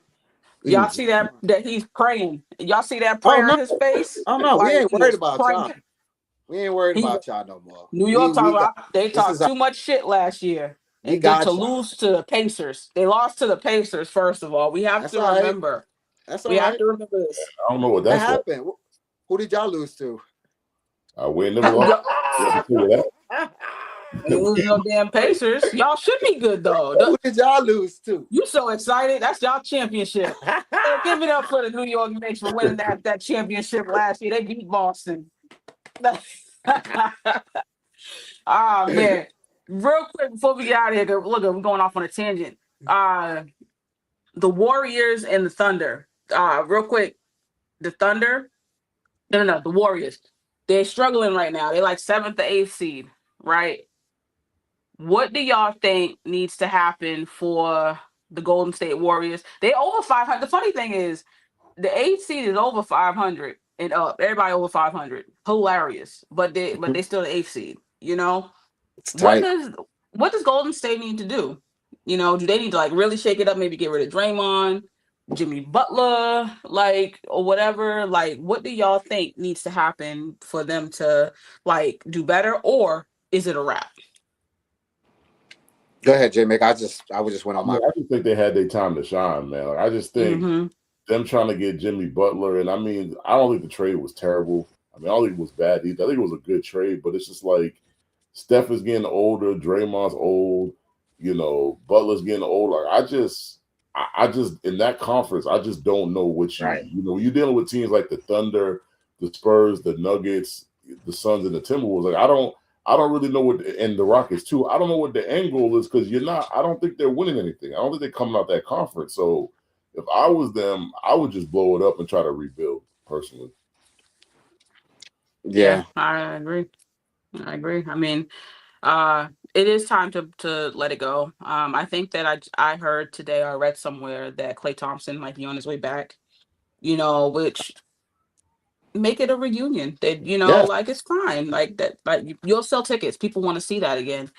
We'll y'all be see fine. that he's praying. Y'all see that Oh prayer no. in his face? Oh no, we Like ain't he worried is about y'all. praying. We ain't worried He about y'all no more. New York We got they this is talked our, too much shit last year. we And then to got y'all. lose to the Pacers. They lost to the Pacers, first of all. We have That's to all right. remember. That's We all have right. to remember this. I don't know what That that's like. happened. Who did y'all lose to? We ain't never lost. Ain't losing no damn Pacers. Y'all should be good though. Who did y'all lose to? You so excited. That's y'all championship. Give it up for the New York Knicks for winning that championship last year. They beat Boston. Ah man. Real quick before we get out of here, look, we're going off on a tangent. The Warriors and the Thunder. Real quick, the Thunder. No, the Warriors. They're struggling right now. They're like 7th to 8th seed, right? What do y'all think needs to happen for the Golden State Warriors? They over 500. The funny thing is, the 8th seed is over 500 and up. Everybody over 500. Hilarious, but they still the 8th seed. You know It's what tight. does Golden State need to do? You know, do they need to like really shake it up? Maybe get rid of Draymond, Jimmy Butler, like or whatever. Like, what do y'all think needs to happen for them to like do better, or is it a wrap? Go ahead, J Mick. I just went on my. I just think they had their time to shine, man. Like, I just think Mm-hmm. them trying to get Jimmy Butler, and I mean, I don't think the trade was terrible. I mean, I don't think it was bad either. I think it was a good trade, but it's just like Steph is getting older, Draymond's old, Butler's getting old. Like, I just in that conference, I just don't know what you're dealing with teams like the Thunder, the Spurs, the Nuggets, the Suns, and the Timberwolves. Like, I don't really know and the Rockets too. I don't know what the end goal is because I don't think they're winning anything. I don't think they're coming out that conference. So if I was them, I would just blow it up and try to rebuild personally. Yeah, I agree. I mean, it is time to let it go. I think that I heard today or read somewhere that Klay Thompson might be on his way back. Which make it a reunion. That Yes. like it's fine. Like that, like you'll sell tickets. People want to see that again.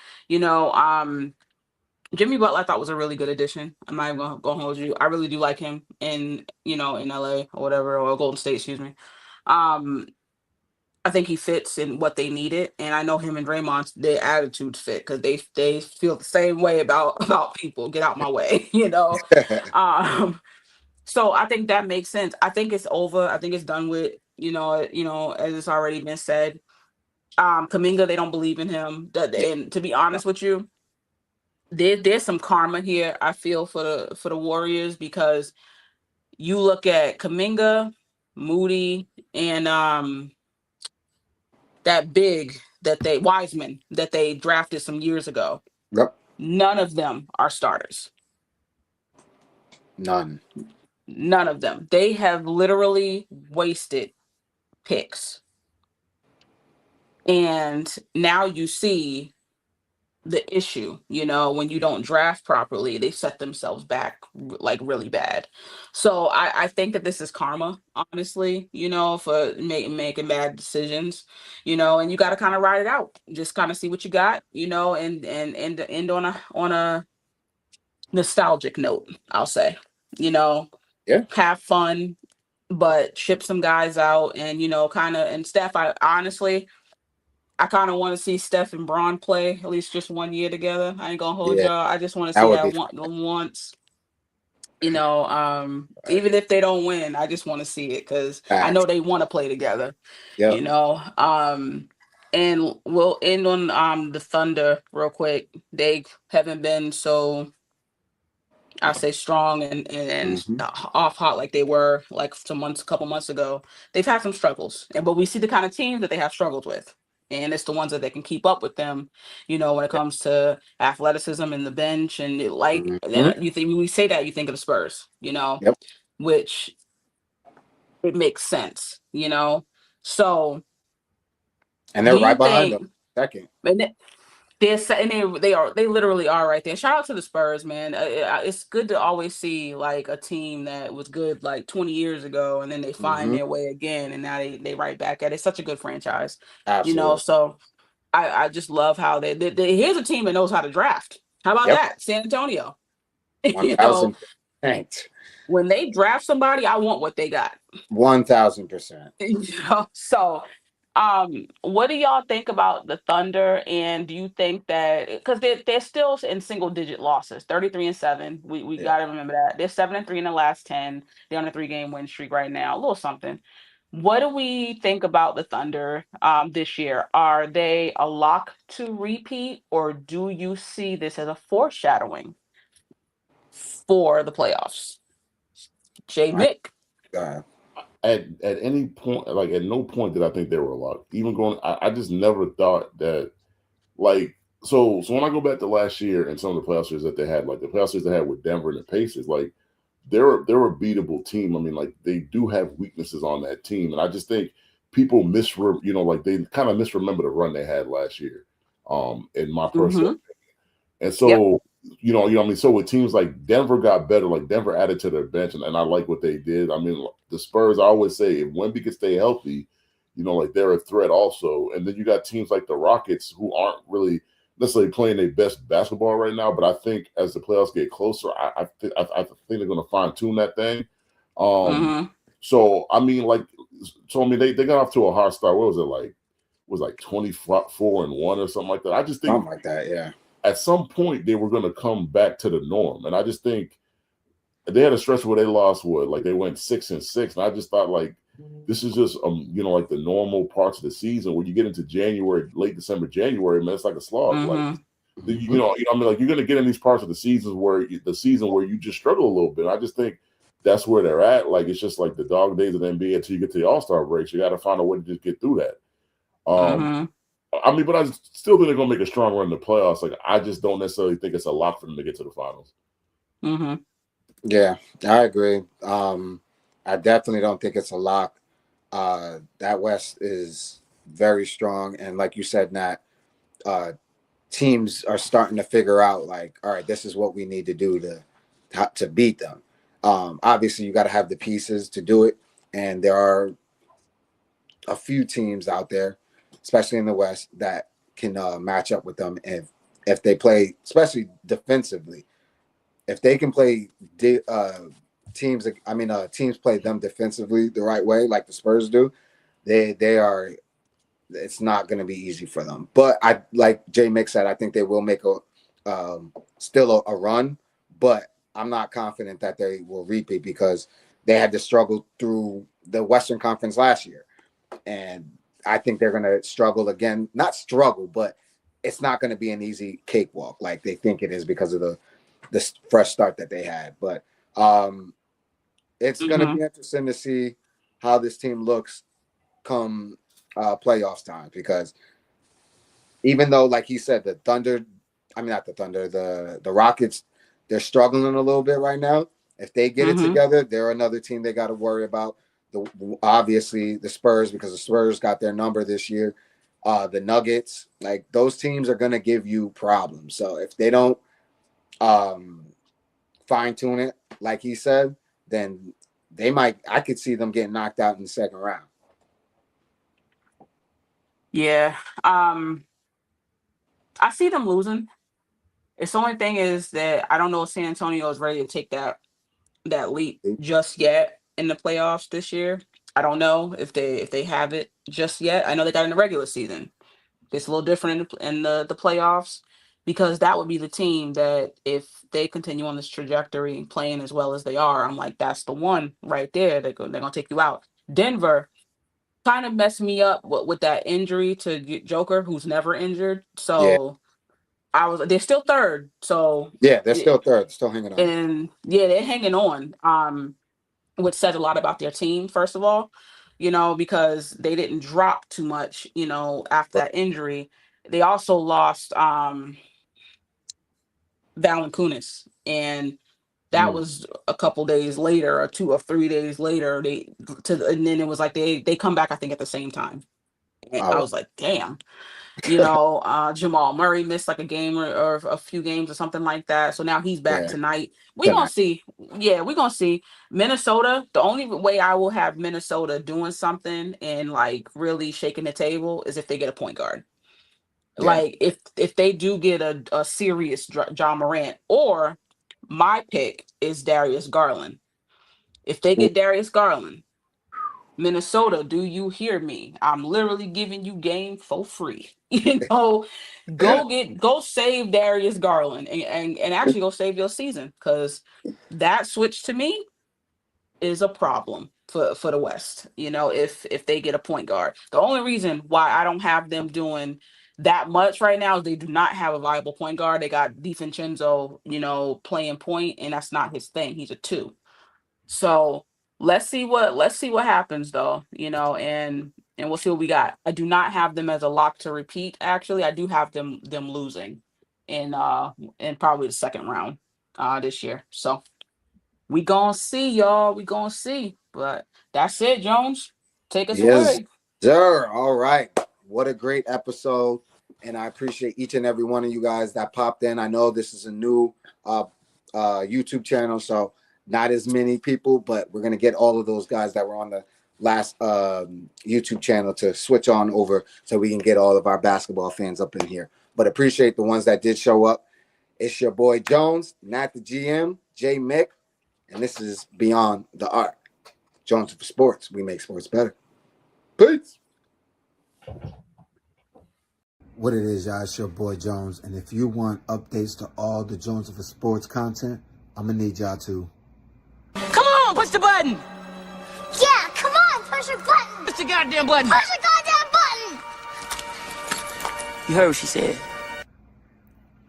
Jimmy Butler I thought was a really good addition. I'm not even gonna hold you. I really do like him in LA or whatever, or Golden State, excuse me. Um, I think he fits in what they needed, and I know him and Draymond, their attitudes fit because they feel the same way about people. Get out my way, So I think that makes sense. I think it's over. I think it's done with. As it's already been said. Kuminga, they don't believe in him. And to be honest with you, there's some karma here. I feel for the Warriors because you look at Kuminga, Moody, and that big Wiseman that they drafted some years ago. Yep. None of them are starters. None of them. They have literally wasted picks. And now you see the issue, when you don't draft properly, they set themselves back like really bad. So I think that this is karma, honestly, for making bad decisions, and you got to kind of ride it out, just kind of see what you got, and end on a nostalgic note, I'll say, have fun, but ship some guys out and, and Steph, I honestly, I kind of want to see Steph and Braun play at least just 1 year together. I ain't gonna hold Yeah, y'all. I just want to that see would that be once. Even if they don't win, I just want to see it because I know facts. they want to play together. Yep. And we'll end on the Thunder real quick. They haven't been so, I say, strong and Mm-hmm. off hot like they were like a couple months ago. They've had some struggles, but we see the kind of teams that they have struggled with, and it's the ones that they can keep up with them. When it comes to athleticism and the bench, and Mm-hmm. you think when we say that, you think of the Spurs. Yep. Which it makes sense. So And they're do you right behind them. think? Second. They literally are right there. Shout out to the Spurs, man. It's good to always see like a team that was good like 20 years ago, and then they find Mm-hmm. their way again, and now they right back at it. It's such a good franchise, Absolutely. So I just love how here's a team that knows how to draft. How about Yep. that, San Antonio? One you know, thousand percent. when they draft somebody, I want what they got. 1,000%. So what do y'all think about the Thunder? And do you think that because they're still in single digit losses, 33-7. We Yeah. gotta remember that. They're 7-3 in the last 10. They're on a 3-game win streak right now. A little something. What do we think about the Thunder this year? Are they a lock to repeat, or do you see this as a foreshadowing for the playoffs? Jay I, Mick. At any point, like at no point did I think they were a lock. Even going, I just never thought that. Like so when I go back to last year and some of the playoff series that they had, like the playoff series they had with Denver and the Pacers, like they're a beatable team. I mean, like they do have weaknesses on that team, and I just think people like they kind of misremember the run they had last year. In my personal Mm-hmm. And so, I mean, so with teams like Denver got better, like Denver added to their bench, and I like what they did. I mean, the Spurs, I always say, if Wemby can stay healthy, like they're a threat also. And then you got teams like the Rockets who aren't really necessarily playing their best basketball right now, but I think as the playoffs get closer, I think they're going to fine tune that thing. Mm-hmm. So I mean, they got off to a hard start. What was it like? It was like 24-1 or something like that. I just think something like that. Yeah. At some point they were going to come back to the norm, and I just think they had a stretch where they lost like they went 6-6, and I just thought like this is just like the normal parts of the season where you get into January, late December, January, man, it's like a slog. Mm-hmm. Like I mean, like you're going to get in these parts of the season where you just struggle a little bit. I just think that's where they're at. Like it's just like the dog days of the NBA until you get to the All-Star breaks. You got to find a way to just get through that. Mm-hmm. I mean, but I still think they're going to make a strong run in the playoffs. Like, I just don't necessarily think it's a lot for them to get to the finals. Mm-hmm. Yeah, I agree. I definitely don't think it's a lock. That West is very strong, and like you said, Nat, teams are starting to figure out like, all right, this is what we need to do to beat them. Obviously, you got to have the pieces to do it, and there are a few teams out there, especially in the West, that can match up with them if they play, especially defensively. If they can play teams play them defensively the right way, like the Spurs do, they are. It's not going to be easy for them. But I like Jay Mick said, I think they will make still a run, but I'm not confident that they will repeat because they had to struggle through the Western Conference last year. And I think they're going to struggle again. Not struggle, but it's not going to be an easy cakewalk like they think it is because of the fresh start that they had. But it's going to be interesting to see how this team looks come playoffs time, because even though, like he said, the Rockets, they're struggling a little bit right now. If they get it together, they're another team they got to worry about. Obviously the Spurs, because the Spurs got their number this year. The Nuggets, like those teams are going to give you problems. So if they don't fine tune it, like he said, then I could see them getting knocked out in the second round. Yeah. I see them losing. It's the only thing is that I don't know if San Antonio is ready to take that leap just yet in the playoffs this year. I don't know if they have it just yet. I know they got in the regular season. It's a little different in the playoffs, because that would be the team that if they continue on this trajectory playing as well as they are, I'm like, that's the one right there. They're going to take you out. Denver, kind of messed me up with that injury to Joker, who's never injured. Yeah. So they're still third. So Yeah, they're still third, still hanging on. and yeah, they're hanging on. Which says a lot about their team, first of all, because they didn't drop too much, after that injury. They also lost Ballin, and that was a couple days later, or 2 or 3 days later. And then it was like they come back, I think, at the same time. And I was like, damn. Jamal Murray missed like a game or a few games or something like that. So now he's back tonight. We're gonna see. Yeah, we're gonna see. Minnesota, the only way I will have Minnesota doing something and like really shaking the table is if they get a point guard. Yeah. Like if they do get a serious John Morant, or my pick is Darius Garland. If they get Darius Garland, Minnesota, do you hear me? I'm literally giving you game for free. Go save Darius Garland and actually go save your season, because that switch to me is a problem for the West. If they get a point guard. The only reason why I don't have them doing that much right now is they do not have a viable point guard. They got DiVincenzo, playing point, and that's not his thing. He's a 2. So let's see what happens though, and we'll see what we got. I do not have them as a lock to repeat. Actually, I do have them losing in probably the second round this year. So we gonna see, y'all. We gonna see. But that's it, Jones. Take us away. Sir. All right. What a great episode. And I appreciate each and every one of you guys that popped in. I know this is a new YouTube channel, so not as many people, but we're going to get all of those guys that were on the last YouTube channel to switch on over so we can get all of our basketball fans up in here. But appreciate the ones that did show up. It's your boy Jones, not the GM, J Mick, and this is Beyond the Art. Jones for Sports. We make sports better. Peace. What it is, y'all, it's your boy Jones. And if you want updates to all the Jones for Sports content, I'm going to need y'all to... Come on, push the button. Yeah, come on, push your button. Push the goddamn button. Push the goddamn button. You heard what she said.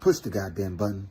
push the goddamn button.